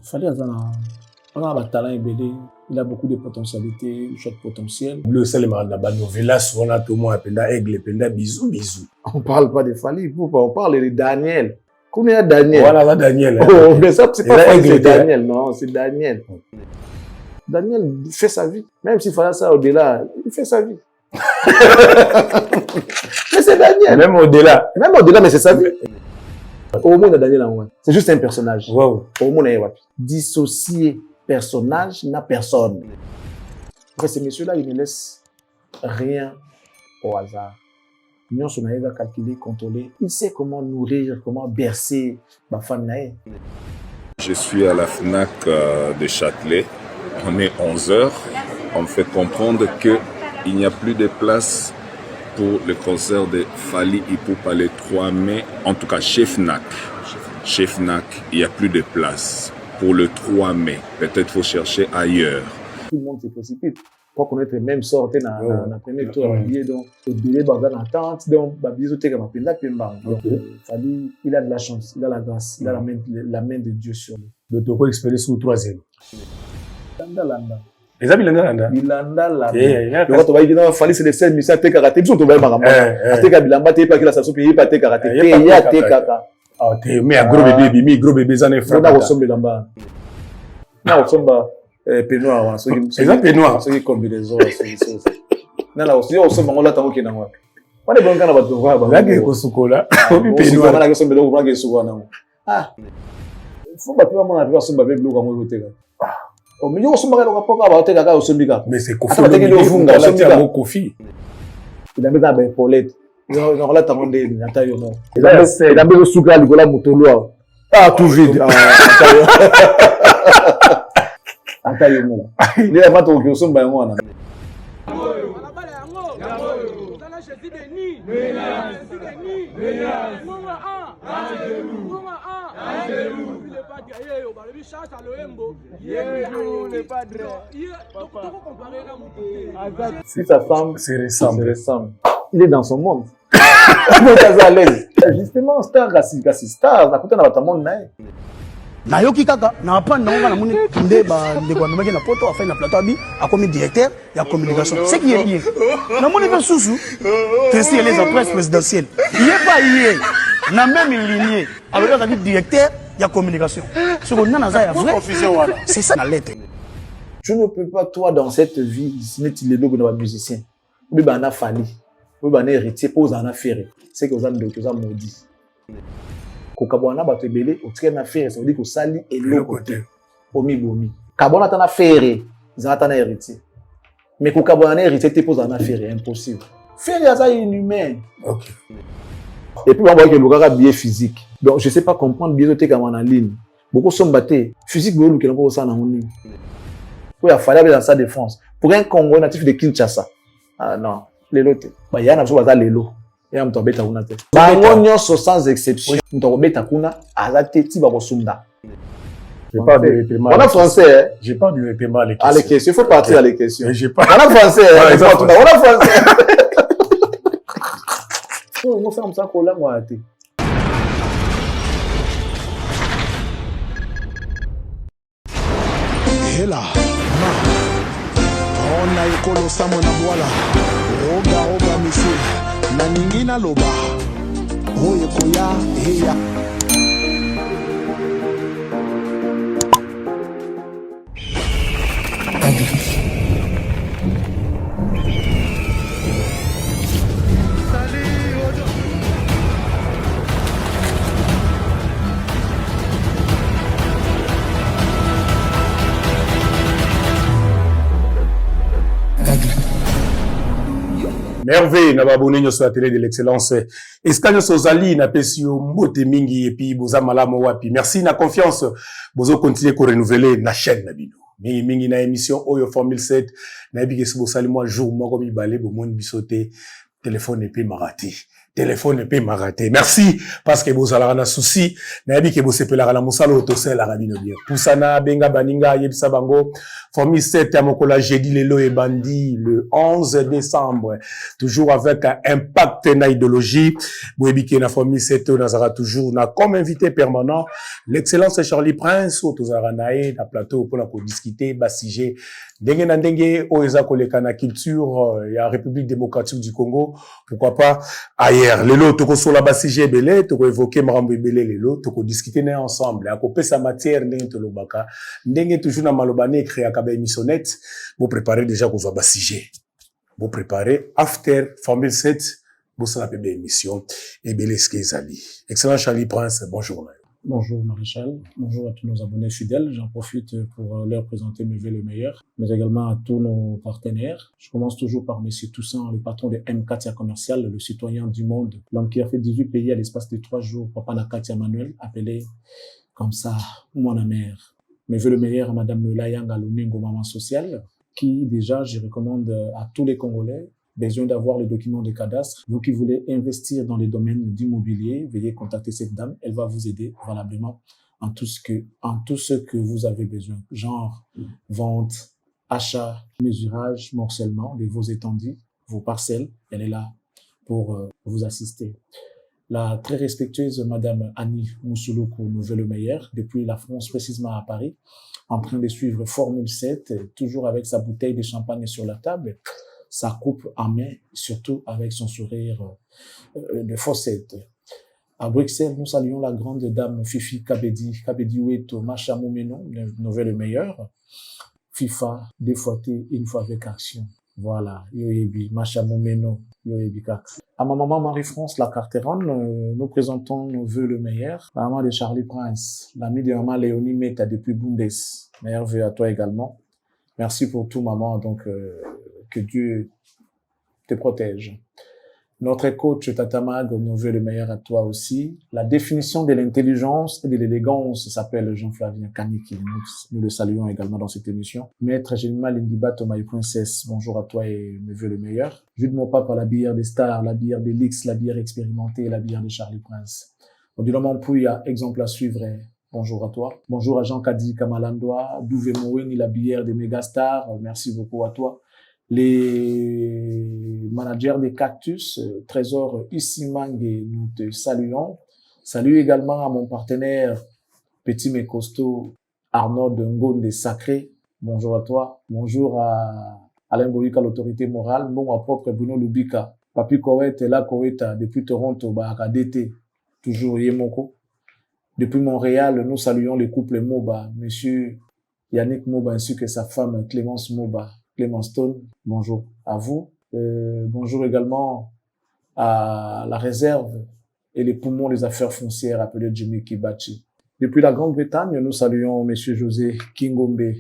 Fallait on a un talent ébélé, il a beaucoup de potentialités, un shot potentiel. Le seul Novelas, on a tout le monde appelé Aigle, bisous. On parle pas de Fally, on parle de Daniel. Combien y a Daniel? Voilà, Daniel. Oh, mais ça, c'est pas Fally, c'est Daniel, non, c'est Daniel. Daniel fait sa vie. Même s'il fallait ça au-delà, il fait sa vie. Mais c'est Daniel. Même au-delà, mais c'est sa vie. Au monde de Daniel en c'est juste un personnage. Wow. Au monde dissocier personnage n'a personne. En fait, ces messieurs-là, ils ne laissent rien au hasard. Nous, on arrive à calculer, contrôler. Il sait comment nourrir, comment bercer ma femme. Je suis à la FNAC de Châtelet. On est 11h. On me fait comprendre qu'il n'y a plus de place pour le concert de Fally Ipupa le 3 mai. En tout cas, chez FNAC. Chez FNAC, il n'y a plus de place pour le 3 mai. Peut-être qu'il faut chercher ailleurs. Tout le monde se précipite. Pour connaître même sorte dans la première tour, donc le billet dans l'attente, donc Fally, il a de la chance, il a la grâce, il a la main de Dieu sur lui. De Toko expérience au 3e. Landa. Les amis, Landa. Donc, on va dire que Fally, c'est le seul musicien à te karaté. Ils sont tombés par à te kabilamba, te pas qu'il a sa soupe, il pas te karaté. Il y a te kaka. Ah, mais un gros bébé, ça n'est pas. On a ressemblé là-bas. On a ressemblé Pénoir, c'est ça Pénoir. C'est qui combinaison. Non, là aussi, on se met là, tant qu'il y a on est bon quand on va te voir. Là, il y a un chocolat. Pénoir. Là, il y a un chocolat. Ah, il faut pas que on a vu son bébé bleu comme on veut. Oh, mais on se met là, on va pas avoir te kaka au sombiga. Mais c'est Kofi. Il a mis dans ben Paulette. Non, là, t'as demandé Nata Yono. Il a mis le sucre à Nicolas Moutoloa. Ah, tout vide. Atayomo. Il est pas trop que son ben moi. Si sa femme, c'est récent. Il est dans son monde. Il est à l'aise. Justement, star, star, à côté de notre monde. Nayoki kaka na pas na moni nde ba ndeko na poto afin na plateau abi akomi directeur ya communication c'est qui est bien na moni ba susu testi les presse présidentielle il est pas hier na même lignée avec la directeur ya communication ce qu'on a na vrai c'est ça la lettre. Je ne peux pas toi dans cette vie si tu es le logo de musicien oui ba na Fally oui ba na héritier pose en affaire c'est que vous avez maudit. Kabwana bato ebele otika na faire ça veut dire que sali et le côté bomi kabwana ta na faire zata na héritier mais ko kabwana na héritier te pose en affaire impossible faire ça inhumain. OK. Et puis on voit que le gars a billet physique donc je sais pas comprendre billet te comme en ligne beaucoup sont battés physique bo luke ngo ça na en ligne pour ya Fally dans sa défense pour un Congo natif de Kinshasa ah non lelo te ba yana so baza lelo. Et on tombe ta kuna te. Bangonyo sans exception. On tombe ta kuna azate ti ba kosunda. J'ai pas de répétement. On a français. J'ai pas de répétement les questions. Ah les questions, il faut partir à les questions. J'ai pas. On a français. On a français. On fait comme ça qu'on l'a moi te. Hela. On a ekolo samo na boala. Oga monsieur. Na ningina loba oye koya heya Merveille na babone sur la télé de l'excellence. Escanyo Sozali na pesio mbote mingi et puis boza malamo wapi. Merci na confiance. Bozo continuer ko renouveler na chaîne na bino. Mingi na émission Oyo Formule 7 na bigesi bosali moi jour moko mi balé bo mon bisoté téléphone et puis marati. téléphone peut m'arrêter. Merci parce que vous avez un souci. Nabi que vous sepelera la musalo autosel la rabino bien. Poussana benga baninga yebisa bango. Formule 7 à Mokola jeudi lelo et bandi le 11 décembre. Toujours avec un impact na idéologie. Boyebi que na Formule 7 nazara toujours na comme invité permanent l'excellence Charlie Prince autozara nae na plateau pour la discuter basige ndenge na ndenge oeza koleka na culture ya République démocratique du Congo. Pourquoi pas ailleurs. Lelo toko sur la basige belé toko évoquer marambo belé lelo toko discuter né ensemble à couper sa matière ndenge to lobaka ndenge toujours na malobane créer akabe émissionnette vous préparez déjà qu'on soit basige vous préparez after Formule 7 vous ça la PB émission et belé ce qu'ils ali excellent Charlie Prince bonjour. Bonjour Maréchal, bonjour à tous nos abonnés fidèles. J'en profite pour leur présenter mes vœux le meilleur, mais également à tous nos partenaires. Je commence toujours par Monsieur Toussaint, le patron de M. Katia Commercial, le citoyen du monde, l'homme qui a fait 18 pays à l'espace de 3 jours, Papa Nakatia Manuel, appelé comme ça, mon mère. Mes vœux le meilleur à Madame Layanga Loningo, maman sociale, qui déjà, je recommande à tous les Congolais, besoin d'avoir le document de cadastre. Vous qui voulez investir dans les domaines d'immobilier, veuillez contacter cette dame. Elle va vous aider valablement en tout ce que vous avez besoin. Genre, vente, achat, mesurage, morcellement de vos étendues, vos parcelles. Elle est là pour vous assister. La très respectueuse Madame Annie Moussouloukou nous veut le meilleur depuis la France, précisément à Paris, en train de suivre Formule 7, toujours avec sa bouteille de champagne sur la table, sa coupe en main, surtout avec son sourire de Fossette. À Bruxelles, nous saluons la grande dame Fifi Kabedi Oueto, Macha Moumeno, nous veut le meilleur. FIFA, deux fois T, une fois avec action. Voilà, Yoyebi, Macha Moumeno, Yoyebi Kak. À ma maman Marie-France, la Carteronne, nous présentons nos vœux le meilleur. La maman de Charlie Prince, l'ami de maman Léonie Meta depuis Bundes. Meilleurs vœux à toi également. Merci pour tout, maman. Donc, que Dieu te protège. Notre coach Tatamag nous veut le meilleur à toi aussi. La définition de l'intelligence et de l'élégance s'appelle Jean-Flavien Kaniki. Nous le saluons également dans cette émission. Maître Génimal Lingiba Thomas Princesse, bonjour à toi et me veut le meilleur. Jude mon papa, la bière des stars, la bière des Lix, la bière expérimentée, la bière de Charlie Prince. Odilon Pouya, exemple à suivre. Bonjour à toi. Bonjour à Jean Kadi Kamalandoa, Douvé Moweni, la bière des Megastars. Merci beaucoup à toi. Les managers des Cactus, Trésor Issimangue, nous te saluons. Salut également à mon partenaire Petit mais costaud, Arnaud de Ngonde Sacré. Bonjour à toi. Bonjour à Alain Boyika, l'autorité morale. Bon à propre Bruno Lubika. Papi Kowet, la Koweta, depuis Toronto, DT, toujours Yemoko. Depuis Montréal, nous saluons le couple Moba, monsieur Yannick Moba ainsi que sa femme Clémence Moba. Clément Stone, bonjour à vous. Bonjour également à la réserve et les poumons des affaires foncières appelé Jimmy Kibachi. Depuis la Grande-Bretagne, nous saluons monsieur José Kingombe,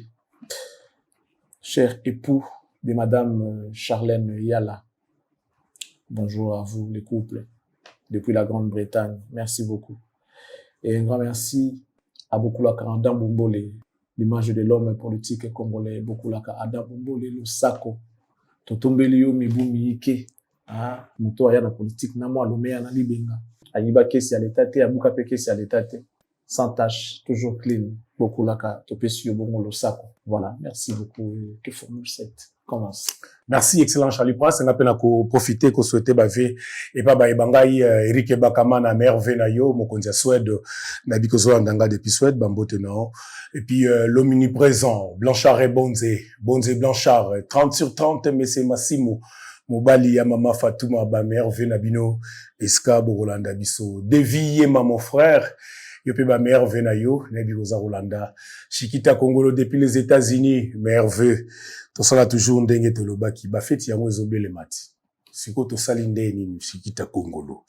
cher époux de madame Charlène Yala. Bonjour à vous, les couples, depuis la Grande-Bretagne. Merci beaucoup. Et un grand merci à Bokula Karanda Bombole, l'image de l'homme politique congolais, Bokula Karanda Bombole, le Sako, Totombelio Mibumi Ike, Muto Aya na politique, Namo Alomea na Libenga, Ayiba Kesi à l'état, Abuka Kesi à l'état, sans tâche, toujours clean, Bokula Ka, Topesio Bongo le Sako. Voilà, merci beaucoup. Que Formule 7 commence. Merci, excellent Charlie Prince. On appelle à profiter, qu'on souhaitait baver, et pas bangai, Eric Bakama, na merve na yo, mokondia Suède, Nabiko Zoandanga depuis Suède, Bambote non. Et puis, l'omniprésent, Blanchard et Bonze Blanchard, 30 sur 30, mais c'est Massimo. Mobali ya mama Fatouma, ba merve nabino, Eska Borolanda biso. Deviye mon frère. Yope ba merve na yo, Nebi Rosa Rolanda. Chiquita Congolo depuis les États-Unis, merve. Tosala toujours ndenge tolobaki ba feti yango ezobele mati siko tosali ndeni Chiquita Congolo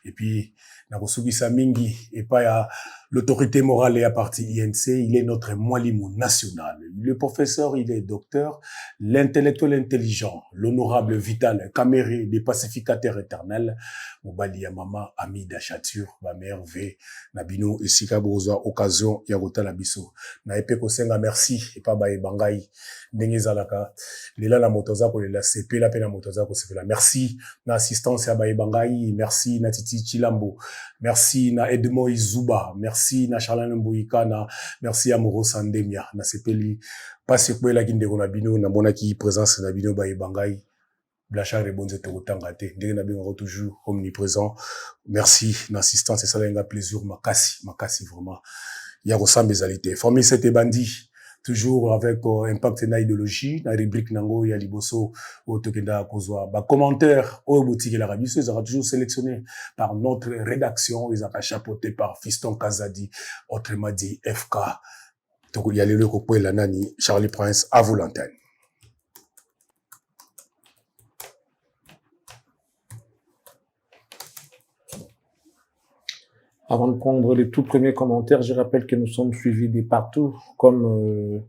et puis na kosukisa mingi et pas ya l'autorité morale et à partie INC, il est notre mwalimu national. Le professeur, il est docteur, l'intellectuel intelligent, l'honorable vital, caméré des pacificateurs éternels, Mobali ya mama, ami d'achature, ma mère V, Nabino, et Sika Boza, occasion, Yagota Labiso. Na epe kosenga merci, et pas bae bangai, Nengezalaka, Lela la motoza ko lela CP, la pena motoza ko CP la. Merci, na assistance ya bae bangai, merci, na Titi Chilambo, merci, na Edmo Izuba, merci, na Charlene Mbouyikana, merci à Moro Sandemia, na CP li, pas se kwe la kinde kona bino, na mona ki présence na bino bae bangai, Blachard et Bonze Tangate, Ndenge na bingo toujours omniprésent. Merci, l'assistance, et ça a un plaisir, makasi, vraiment. Il y a ressemble les alités. Formé cette bandit, toujours avec impact na idéologie, na rubrique nango, ya liboso, au tokenda kozwa. Ba commentaire, au boutique la radio, ils sera toujours sélectionné par notre rédaction, ils sera chapeauté par Fiston Kazadi, autrement dit FK. Donc, il y a le copo et la nani, Charlie Prince, à vous l'antenne. Avant de prendre les tout premiers commentaires, je rappelle que nous sommes suivis de partout, comme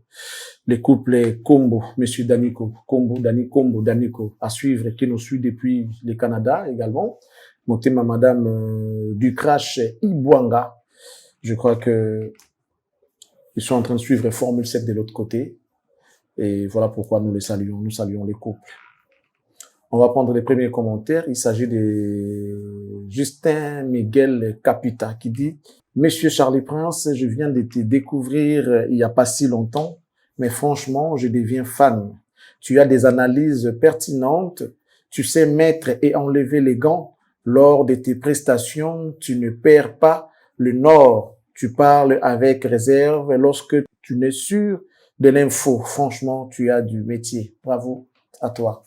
les couples Combo, Monsieur Daniko, Daniko, à suivre, qui nous suit depuis le Canada également. Motema Madame du Crash Ibwanga. Je crois que ils sont en train de suivre Formule 7 de l'autre côté. Et voilà pourquoi nous les saluons. Nous saluons les couples. On va prendre les premiers commentaires. Il s'agit de Justin Miguel Capita qui dit « Monsieur Charlie Prince, je viens de te découvrir il n'y a pas si longtemps, mais franchement, je deviens fan. Tu as des analyses pertinentes, tu sais mettre et enlever les gants. Lors de tes prestations, tu ne perds pas le nord. Tu parles avec réserve lorsque tu n'es sûr de l'info. Franchement, tu as du métier. Bravo à toi. »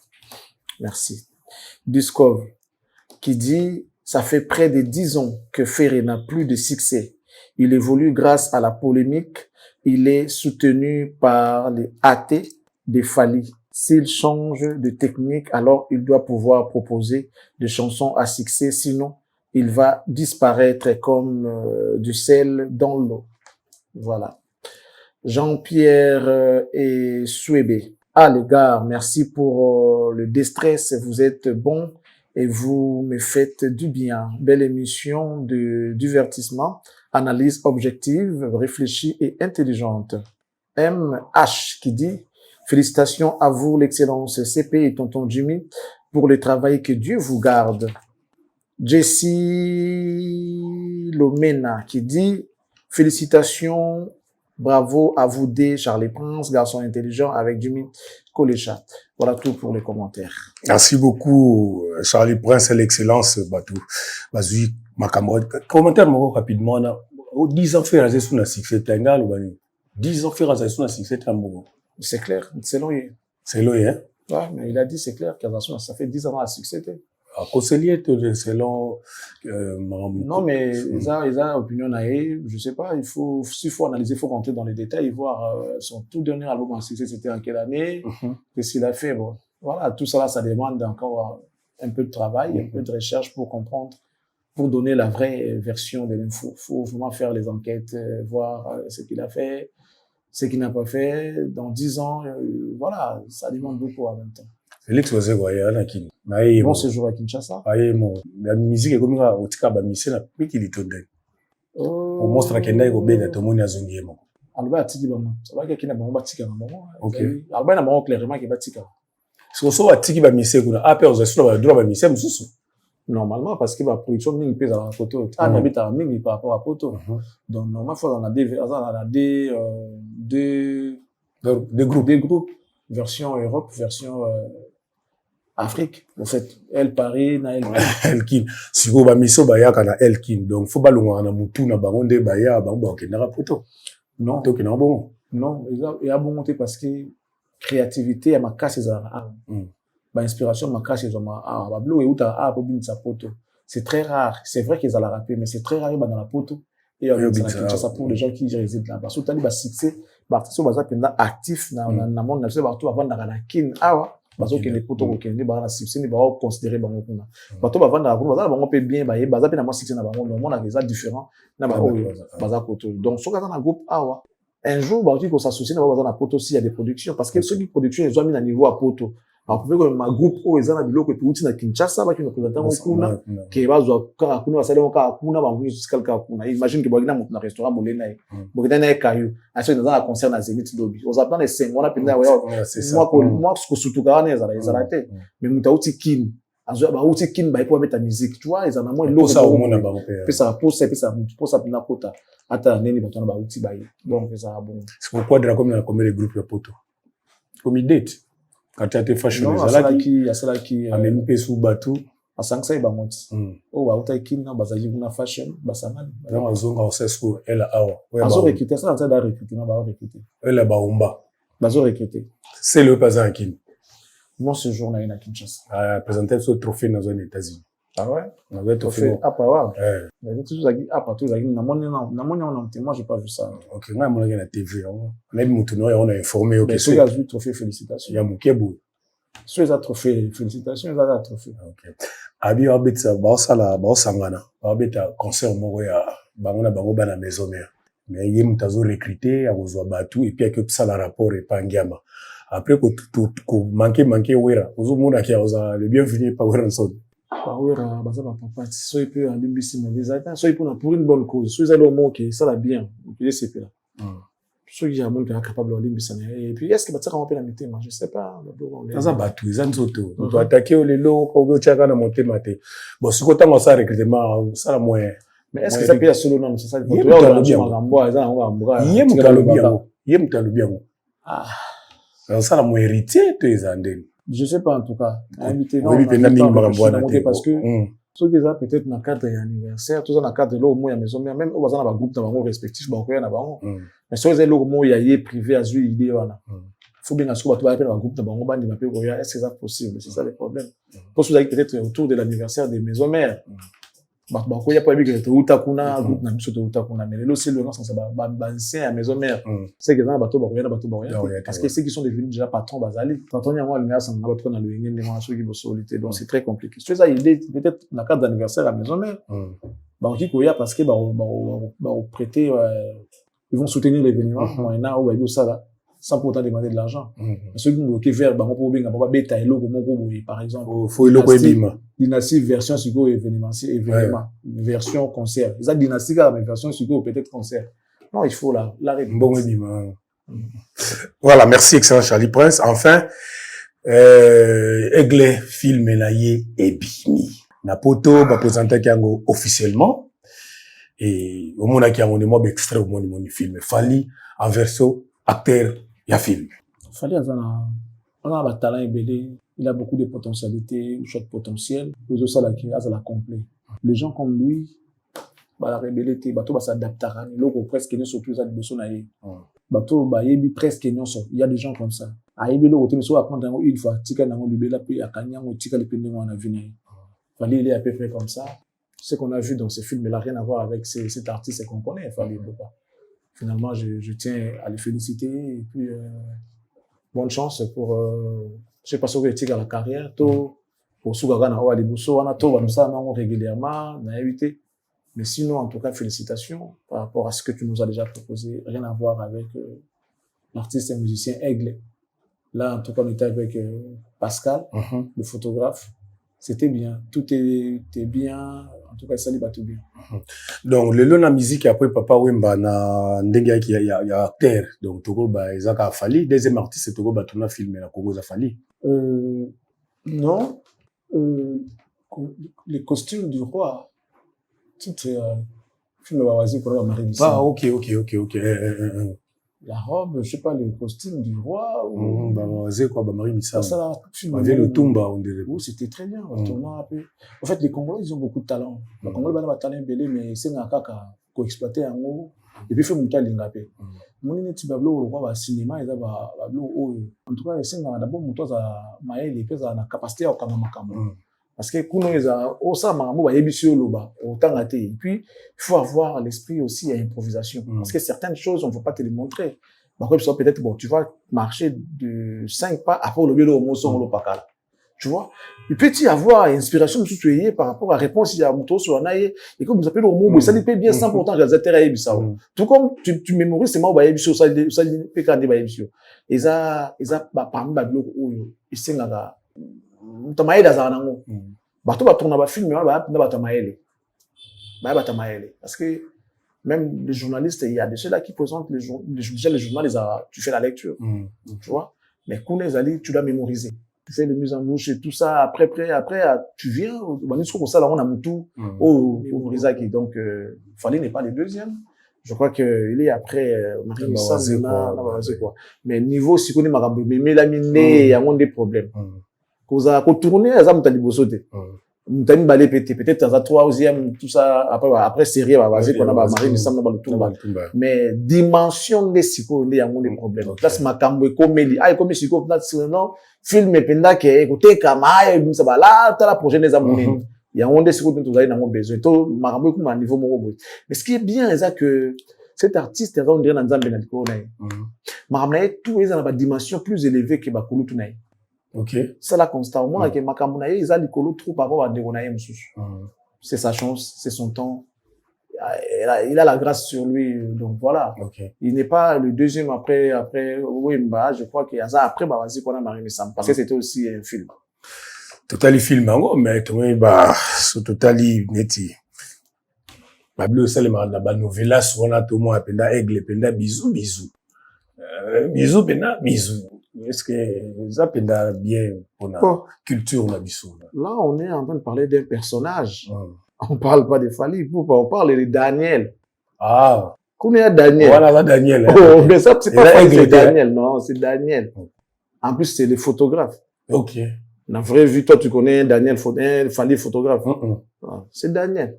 Merci. Discov, qui dit, ça fait près de 10 ans que Ferré n'a plus de succès. Il évolue grâce à la polémique. Il est soutenu par les athées des Fali. S'il change de technique, alors il doit pouvoir proposer des chansons à succès. Sinon, il va disparaître comme du sel dans l'eau. Voilà. Jean-Pierre et Souébé. Ah les gars, merci pour le déstress, vous êtes bons et vous me faites du bien. Belle émission de divertissement, analyse objective, réfléchie et intelligente. MH qui dit « Félicitations à vous l'excellence CP et tonton Jimmy pour le travail que Dieu vous garde. » Jessie Lomena qui dit « Félicitations. Bravo à vous deux, Charlie Prince, garçon intelligent avec Jimmy Koléchat. » Voilà tout pour les commentaires. Merci beaucoup, Charlie Prince, l'excellence, Batou. Vas-y, ma camarade. Commentaire, moi, rapidement, 10 ans faire à sous na succès, t'as ou 10 ans faire à sous na succès, C'est clair, c'est loin. C'est loin, hein? Ouais, mais il a dit, c'est clair, ça fait 10 ans à succès. À conseiller, selon, non, mais ils ont opinion naïve, je sais pas, s'il faut analyser, il faut rentrer dans les détails et voir, son tout dernier album en succès, c'était en quelle année, qu'est-ce qu'il a fait, bon. Voilà, tout ça là, ça demande encore un peu de travail, un peu de recherche pour comprendre, pour donner la vraie version de l'info. Faut vraiment faire les enquêtes, voir ce qu'il a fait, ce qu'il n'a pas fait, dans 10 ans, voilà, ça demande beaucoup en même temps. Félix Ozegoya, Nakini. Bon séjour à Kinshasa. La musique est comme ça, au tika ba mission na piki litonde. Au monstre kenda ko bena to moni azongi mo. Alba atiki ba mo. Ça va que kina ba tika na mo. OK. Alba na mo clairement que ba tika. So atiki ba mission kuna après on zasu ba droit ba mission mususu. Normalement parce que ba production mingi pèse à la photo. Ah n'habita mingi par rapport à photo. Donc normalement faut dans des groupes version Europe, version Afrique. En fait, El Paris, na Elkin. Si vous ba miso ba yaka na Elkin. Donc faut ba longa na mutu na bango nde ba ya ba ba na photo. Non, to ki na bon. Non, il y a bon monté parce que créativité à ma casse ça. Ba inspiration ma casse ça ma ba bleu et uta a ko bin sa photo. C'est très rare. C'est vrai qu'ils ont la rapper mais c'est très rare dans la photo. Et ça pour les gens qui résident là parce que tu as succès. Artiste baza penda actif na monde na se partout avant na kin awa bazo que les potos ko kende ba na succès ni ba considérer bango kuna bato ba vanda ko baza bango pe bien ba ye baza pe na succès na bango mais on a des différents na ba baza koto donc so kaza na groupe awa un jour ba qui ko s'associer na ba baza na poto aussi il y a des productions parce que ceux qui production ils ont mis à niveau à poto alors pouvez que ma groupe o ezana biloko pe uti na Kinshasa ba ki no présentant kuna ke bazwa ka kuna basale ka kuna ba ngui jusqu'à ka kuna imagine que bagina na restaurant molena bogina na kayu aso dans un concert na Zenith Lobby aux attend les 5 on a penda moi ce que surtout kana ezala te mais mutauti kin azo ba uti kin ba ipo mettre musique tu vois ezana moi loko ça au monde ba pe ça pour ça pina kota ata neni batona ba uti ba donc ça bon c'est pourquoi de la comme les groupes ya poto comme idée quand tu as été fashion asala ki amemi pe sous batou asangsa ibangonti o ba uta kin na bazaji kuna fashion basamani dans azonga osesco elle awa azo recruter ça dans recruter na ba recruter elle ba umba bazo recruter c'est le pas kin mon séjour na ina Kinshasa a présenté ce trophée dans les États-Unis ah ouais on avait trophée apa wa mais tout ça qui apa tout ça qui na moni on moi j'ai pas vu ça OK nga mo na TV on a mutu no on a informé OK c'est un trophée félicitations ya mukebu so les trophées félicitations les a trophées OK abi obetsa ba sangana ba obeta concert moko ya bangona bango bana maison mère mais yé mutazo recruter akozwa batu et puis que ça la rapport et pangiama après ko manquer wera uzumuna ki aza le bienvenu pa wera nso Pawera baza ba papa so il peut en limbisi mais les attends so il pour une bonne cause so ils allent au monde qui ça va bien puis c'est là so il y a monde qui est capable de limbisa et puis est-ce que bataka on peut la mettre moi je sais pas ça batu ils nzoto on doit attaquer le lo ko go chaka na monter maté bon ce côté moi ça recrutement ça la moyen mais est-ce que ça peut solo non c'est ça yé mutalo bien ah ça la mo héritier to ezandeni je sais pas en tout cas invité non parce que ceux qui ont peut-être dans cadre anniversaire tout ça dans cadre là au moins maison même au bazana ba groupe dans bango respectif ba ko na bango mais so ezali lo mo ya yé privé azui idée wana faut bien assurer bato ba pe ba groupe dans bango bandi ba pe ko ya est-ce que ça possible c'est ça le problème parce que vous avez peut-être autour de l'anniversaire des maisons mères ba ko ya pas bien que uta kuna groupe na miso uta kuna mais là c'est le sens ba ancien à maison mère c'est que dans bato ba ko ya na bato ba ya parce que ceux qui sont devenus déjà patrons bazali patron ya moi linga sans ba bato na le ngene moi ceux qui bo solité donc c'est très compliqué c'est ça il est peut-être dans cadre d'anniversaire à maison mère ba qui ko ya parce que ba prêter ils vont soutenir l'événement moyena ou ba ça là sans pourtant demander de l'argent ceux qui ont vers bango pour bien ba beta eloko moko boy par exemple faut eloko ebima dynastie version siko événement version concert ça dynastie la version siko peut-être concert non il faut la bon ebima voilà merci excellent Charlie Prince enfin Aigle film na ye ebimi na poto ba présenter kango officiellement et au mona ki amone mo extrait au moni film Fally en version acteur ya film Fally azana ba talent ebele il a beaucoup de potentialités ou chose potentiel plus ça là qui a la complet les gens comme lui ba la rebelité bato ba s'adaptera loko presque ne surtout ça liboso na ye bato ba yebi presque non so il y a des gens comme ça ayebi loko te so apprendre une fois tika na ngo libela pe akanya ngo tika le pende ngo na vina Fally il est à peu près comme ça ce qu'on a vu dans ce film il a rien à voir avec cet artiste qu'on connaît Fally pas finalement je tiens à les féliciter et puis bonne chance pour je sais pas si vous êtes à la carrière tout pour Sougaga na wa libuso wana to ba ça non régulièrement na évité mais sinon en tout cas félicitations par rapport à ce que tu nous as déjà proposé rien à voir avec l'artiste et musicien Aigle là en tout cas on était avec Pascal le photographe c'était bien tout était bien en tout cas ça va tout bien donc le long la musique après papa Wemba na ndenge qui ya acteur donc toko ba ezaka Fally deuxième artiste toko ba tuna filmer na Congo za Fally non les costumes du roi tout film Wawazi pour la Marie ah ok la robe je sais pas les costumes du roi ou Wawazi quoi ba Marie Missa ça film avec le Tumba on dirait c'était très bien en fait les Congolais ils ont beaucoup de talent les Congolais ba talent belé mais c'est na kaka ko exploiter en haut et puis fait monter l'ingapé mon neti bablo ko ba cinéma eza ba bablo en tout cas c'est na d'abord moto za maele pesa na capacité ya kama makambo parce que kuno eza osa makambo ba yebisi oloba otanga te et puis il faut avoir l'esprit aussi à improvisation parce que certaines choses on ne peut pas te les montrer Bah, peut-être, bon, tu vas marcher de 5 pas, après, le lieu de homo son, le pakala. Tu vois? Il peut y avoir inspiration de tout par rapport à réponse, il y a Mouto sur un aïe, et comme vous appelez le homo, ça dépend bien 100% réalisateur à Ebissa. Tout comme tu mémorises, c'est moi, bah, Ebissa, ça peut quand bah, Ebissa. Et ça, bah, parmi les blocs, il s'est là, Tamaï d'Azanango. Bah, tout va tourner à film, bah, Tamaï. Bah, Tamaï. Parce que, même les journalistes, il y a des gens là qui présentent les journaux, tu fais la lecture. Tu vois? Mais Kounez Ali, tu dois mémoriser. Tu fais les mises en bouche et tout ça. Après, tu viens, on est comme ça, là, on a Moutou, au Rizaki. Donc, Fali n'est pas le deuxième. Je crois qu'il est après, quoi. Mais niveau, si on est marabout, mais la mine, il y a des problèmes. Quand on tourne, ça m'a dit, Moutani balé pété, peut-être dans la troisième, tout ça, après série, qu'on a maré, mais ça m'a le tout. Mais dimension des psychos, il y a des problèmes. Là, c'est ma cambo, comme il y comme psycho, non, film, et penda, qui écoutez, kamaï, ça va là, t'as la prochaine des amours. Il y a des psychos, dont vous avez besoin. Tout, marabou, comme un niveau, mon mais ce qui est bien, c'est que cet artiste, on dirait dans Zambie, marabou, tout est dans la dimension plus élevée que Bakulu Tunaï. Ok. C'est la constat. Au moins, avec Makamounaï, ils ont l'écolo trop par rapport à Degonaïm. C'est sa chance, c'est son temps. Il a la grâce sur lui. Donc voilà. Okay. Il n'est pas le deuxième après, oui, bah, je crois qu'il y a ça après, bah, vas-y, qu'on a marié Sam. Parce que c'était aussi un film. Totali film, mais, bah, ce totali, neti. Bah, bleu, ça, les novelas, souvent, là, tout le monde appelle aigle, penda, bisous. Bisous, penda, bisous. Est-ce que ça peut être bien pour la culture la bisou? Là, on est en train de parler d'un personnage. On parle pas de Fali, on parle de Daniel. Ah. Combien Daniel? Voilà, Daniel. Oh, mais ça, c'est pas Fali, c'est Daniel. Non, c'est Daniel. En plus, c'est le photographe. Ok. La vraie vie, toi, tu connais Daniel, Fali photographe. C'est Daniel.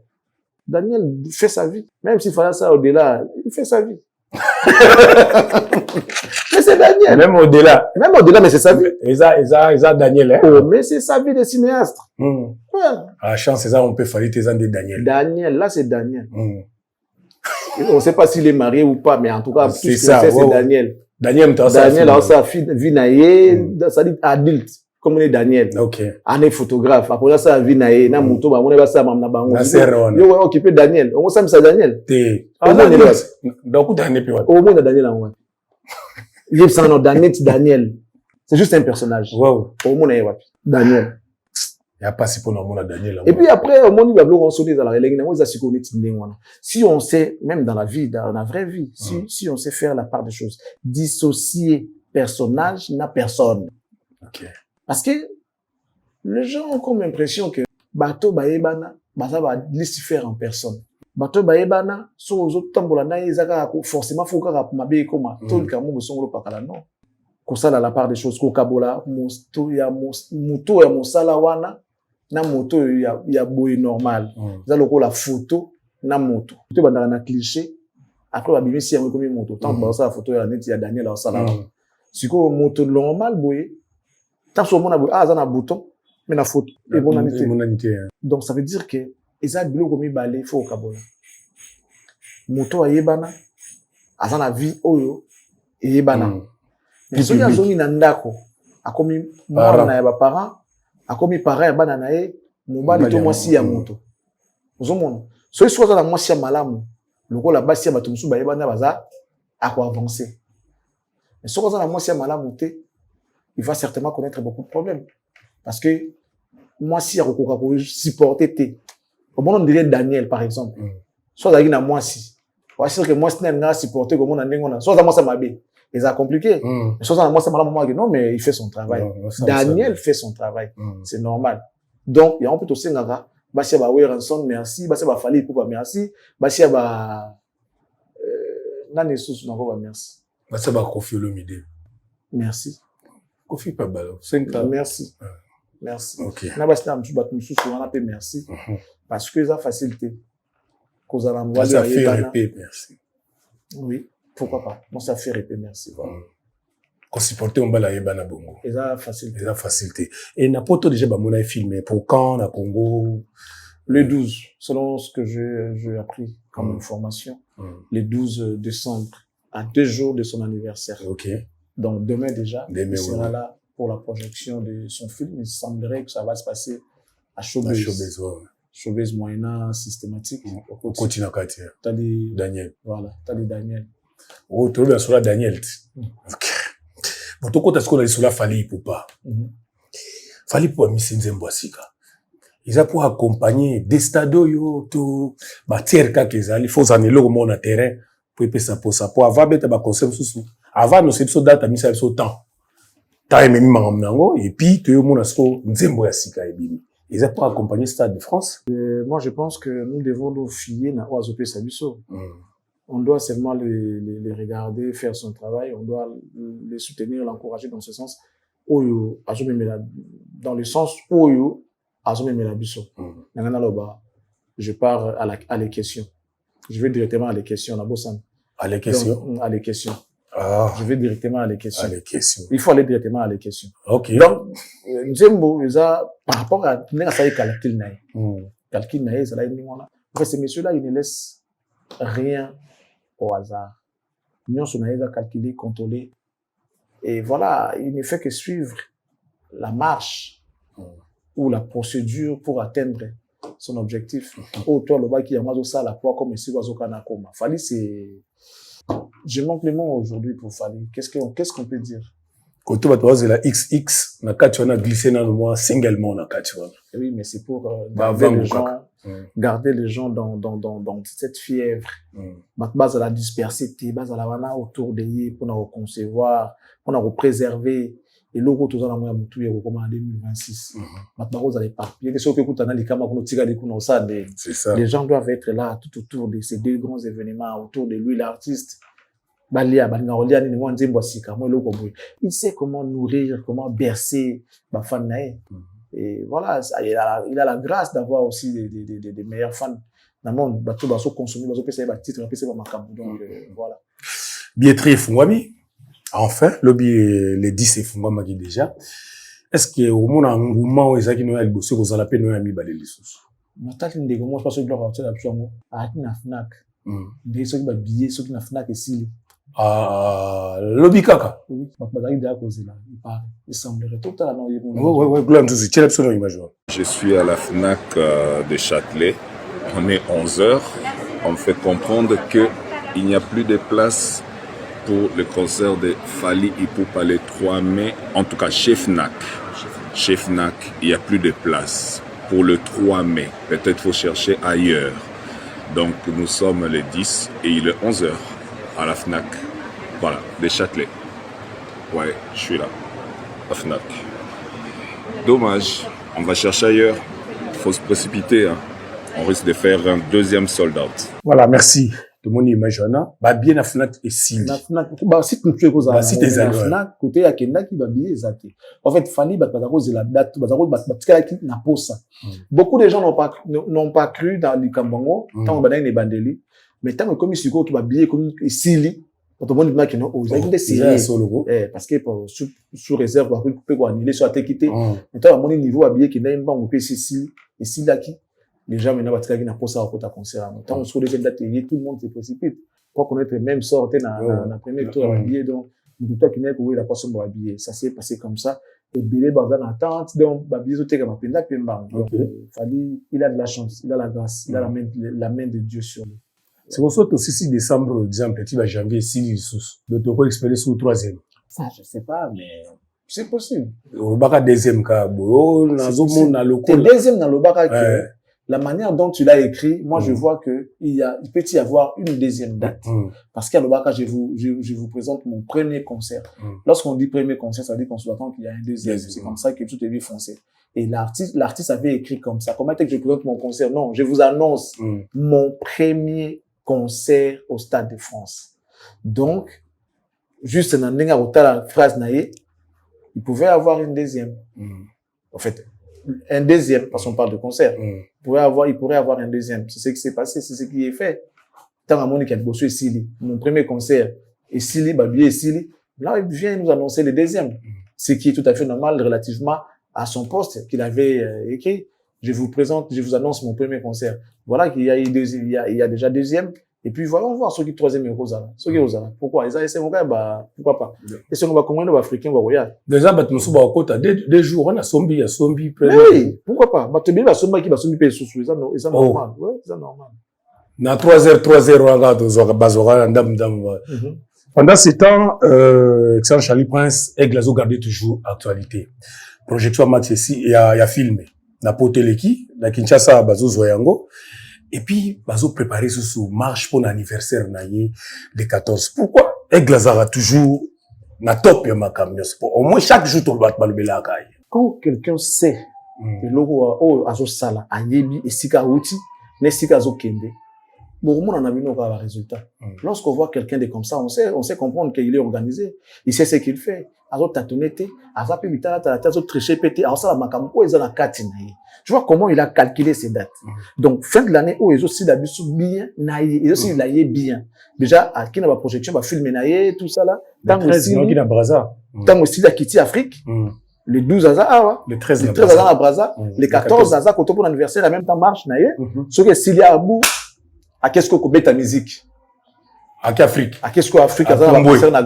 Daniel fait sa vie. Même s'il fallait ça au-delà, il fait sa vie. Mais c'est Daniel. Même au-delà, mais c'est sa vie. Et ça, Daniel, hein. Oh, mais c'est sa vie de cinéaste. Ouais. À la chance, c'est ça, on peut faire tes ans de Daniel. Daniel, là, c'est Daniel. On sait pas s'il est marié ou pas, mais en tout cas, c'est ça, c'est Daniel. Daniel, ça, vie naïe, ça dit adulte. Comme on est Daniel. Ok. On est photographe. Après ça, vie naïe, na moto, bah, on est ça, mamna bango. Yo, ouais, occupé Daniel. On sait ça, Daniel. Donc, Daniel, au moins, Daniel, en vrai. Daniel. C'est juste un personnage. Wow. Au moins, Daniel. Il n'y a pas si pour nous, Daniel. Et puis après, au moins, il va vouloir sonner dans la relègue. Si on sait, même dans la vie, dans la vraie vie, si on sait faire la part des choses, dissocier personnage n'a personne. Ok. Parce que les gens ont comme l'impression que bateau baebana, ça va laisser faire en personne. Bateau baebana, sur aux autres temps, forcément, faut qu'on m'abeille comme tout le camus, son pakala, non. Comme ça, dans la part des choses, kokabola, moto, ya mosalawana, na moto, ya boy normal. Ça, la photo, na moto. Tu vas dans un cliché, après, on va bien si on comme moto. Tant que ça, la photo, il y a Daniel, en salawa. Si quoi, moto normal, boy, tant que mon abou, ça un bouton, mais la photo, et bonanité. Donc, ça veut dire que, ils ont bilo comme balé, faut au kabola. Moto a yebana, à la vie, oyo, et yebana. Mais si on a zoni nandako, a commis moi na yaba parent, a commis parent yaba na nae, mobali to moi si ya moto. Ozomona. So soit dans moi si ya malamu, le ko la basi ya batumsu ba yebana baza, à quoi avancer. Mais soit dans moi si ya malamu te, il va certainement connaître beaucoup de problèmes. Parce que, moi, si il y a supporter T. Au moment on dirait Daniel, par exemple. Soit il y a moi si. Soit sûr que moi, si il y a supporter comme on a soit moi, ça m'a bien. Et ça compliqué. Soit moi, ça m'a dit, non, mais il fait son travail. Daniel fait son travail. C'est normal. Donc, il y a un peu aussi, Bassia ba Ranson, merci. Bassia ba Fali pour merci. Bassia ba, Nani Sous, merci. Bassia ba Kofi Olomide. Merci. Kofi pas ballon. 5 ans. Merci. Merci. Ok. Na basta am subatu souvent on appelle merci. Parce que ça facilité. Cause à l'envoi ça fait répé merci. Oui, pourquoi pas. Moi ça fait répé merci. Qu'on supporter on bala yeba na bongo. Et ça facilité. Et ça facilité. Et na poto déjà ba mona filmé pour quand na Congo le 12 selon ce que j'ai appris comme information. Le 12 décembre à 2 jours de son anniversaire. Ok. Donc, demain déjà, Demain, il sera ouais. là pour la projection de son film. Il semblerait que ça va se passer à Showbiz. Showbiz, ouais. Showbiz moyennant systématique. On continue à quartier. T'as des... Daniel. Voilà, t'as des Daniel. Oh, tu bien sur la Daniel. Ok. Bon, tu comptes à ce qu'on a sur la Fali pour pas. Fali pour Miss Nzembo Asika. Ils ont pour accompagner des stades yo to bâtir il faut en aller au monde à terrain pour y ça pour avoir bête ba concept sous avant nous c'est date à misa so temps time même mango et puis que mon asko Nzembo Asika et bini ils ont pour accompagner Stade de France. Moi je pense que nous devons nous fier na Oazope Sabiso. On doit seulement les regarder faire son travail, on doit les soutenir, l'encourager dans ce sens oyo dans le sens oyo je pars à les questions. Je vais directement à les questions. À les questions? Donc, à les questions. Ah. Je vais directement à les questions. À les questions. Il faut aller directement à les questions. Ok. Donc, Nzembo, par rapport à calcul naïe, ça en fait, ces messieurs-là, ils ne laissent rien au hasard. Nous, on a calculé, contrôlé. Et voilà, il ne fait que suivre la marche ou la procédure pour atteindre son objectif. Toi, le bas qui a mal ça, la poids comme ici, Fali, c'est, je manque les mots aujourd'hui pour Fali. Qu'est-ce qu'on peut dire? Quand tu vas te voir, c'est la XX, na kachwana glissé dans le mois, singlement na kachwana. Oui, mais c'est pour garder les gens dans cette fièvre. Base à la dispersité, base à la wana autour de lui, pour nous concevoir, pour nous préserver. Et logo tout ça dans moi mutu en 2026. Maintenant vous allez papier que ce que écoute les camarades nous tirer des coups ça c'est ça. Les gens doivent être là tout autour de ces 2 grands événements, autour de lui l'artiste. Balia Bangaolia ni moi Nzembo Asika moi logo boy. Il sait comment nourrir, comment bercer ma fan nae. Et voilà, il a la grâce d'avoir aussi des meilleurs fans dans le monde. Bateau baso consommer baso pesa ba titre pesa ba makambo donc voilà. Billetterie Fungwami. Enfin, les 10 Fungwama qui déjà. Est-ce que au monde un mouvement où ils ont qui nous a bossé aux ala pe nous a mis balé les sous. Nathalie Ndego moi je pense que leur hotel absolument à na Fnac. Des ceux qui ba billet ceux qui na Fnac et si lobby kaka. Oui, bazali de cause là, il paraît. Il semblerait totalement ouais, gloire tout c'est l'absolu image. Je suis à la Fnac de Châtelet. On est 11h. On me fait comprendre que il n'y a plus de place pour le concert de Fali Ipupa le 3 mai, en tout cas chez Fnac. Chez Fnac, il n'y a plus de place pour le 3 mai. Peut-être faut chercher ailleurs. Donc nous sommes le 10 et il est 11h à la Fnac. Voilà, de Châtelet. Ouais, je suis là, à Fnac. Dommage, on va chercher ailleurs. Il faut se précipiter. Hein. On risque de faire un 2e sold-out. Voilà, merci. Tout le monde image bah bien la Fnac et Sili. La Fnac bah si tu veux cause si tes la Fnac côté ya Kenda qui va bien exact. En fait Fali ba cause la date ba qui na posa. Beaucoup de gens n'ont pas cru dans le Kambango tant ba na bandeli mais tant comme ici qui va bien comme Sili pour tout le monde qui non aux des séries parce que sous réserve va couper quoi annuler soit quitter. Mais tant à mon niveau à bien qui n'a pas on peut Sili et Sili qui les gens maintenant qui n'a pas ça au côté concert tant sur les dates tout le monde se précipite pour connaître même sorte dans premier tour habillé donc du temps qui n'est où il a pas son habillé ça s'est passé comme ça et Bilé dans attente donc babie au tega mapenda pemba donc Fali il a de la chance il a la grâce il a la main de Dieu sur lui. C'est pour ça que aussi 6 décembre exemple tu vas janvier 6 sous de te expérience au 3e. Ça je sais pas mais c'est possible. Au baka 2e cas boyo na zo mona local 2e dans le baka que la manière dont tu l'as écrit, moi, je vois que il peut y avoir une 2e date. Parce qu'à l'Obaka, je vous présente mon premier concert. Lorsqu'on dit premier concert, ça veut dire qu'on s'attend qu'il y a un 2e. C'est comme ça que tout est bien foncé. Et l'artiste avait écrit comme ça. Comment est-ce que je présente mon concert? Non, je vous annonce mon premier concert au Stade de France. Donc, juste dans la phrase naïe, il pouvait avoir une 2e. En fait, un 2e, parce qu'on parle de concert. Il pourrait avoir un 2e. C'est ce qui s'est passé, c'est ce qui est fait. Tant à Monique a bossé Sili, mon premier concert, et Sili, Babier et Sili, là, il vient nous annoncer le 2e. Ce qui est tout à fait normal relativement à son poste qu'il avait écrit. Je vous annonce mon premier concert. Voilà qu'il y a eu il y a déjà 2e, Et puis voilà, on va voir ceux qui troisième euro ça. Ceux qui osent. Pourquoi? Ils essaient pourquoi pas? Et si on va combien de Africains va regarder? Déjà Batmusu ba kota des jours on a sombi oui, pourquoi pas? Batmusu ba sombi qui va sombi payer sous ça normal. Ouais, c'est normal. Na 3h on regarde aux bazora ndam. Pendant ce temps, Excellent Charlie Prince Aigle a gardé toujours actualité. Projection match ici il y a filmé. Na Poteleki, na Kinshasa bazo zoyango. Et puis, bazo préparé sous marche pour l'anniversaire naïe le 14. Pourquoi Aigle a toujours na top ya makamyo sport? Au moins chaque jour tu vas balbela kai. Quand quelqu'un sait que logo azo sala ayebi esika outi, nesika azo kende. Bon, on a vu nos résultats. Lorsqu'on voit quelqu'un de comme ça, on sait comprendre qu'il est organisé. Il sait ce qu'il fait. Azo tatonete, azo pibita azo tricher pété, alors ça la makambo ils ont la carte. Tu vois comment il a calculé ces dates. Donc fin de l'année où ils ont aussi d'habitude bien naïe, ils aussi naïe bien. Déjà à qui n'a pas projection, va filmer naïe tout ça là. Tant aussi qui na Brazza. Tant aussi la Kitty Afrique. Le 12 Aza, le 13 Aza à Brazza, le 14 Aza quand pour l'anniversaire en même temps marche naïe. Ce que s'il y a à bout à qu'est-ce qu'on met ta musique à qu'Afrique à qu'est-ce qu'Afrique a un concert na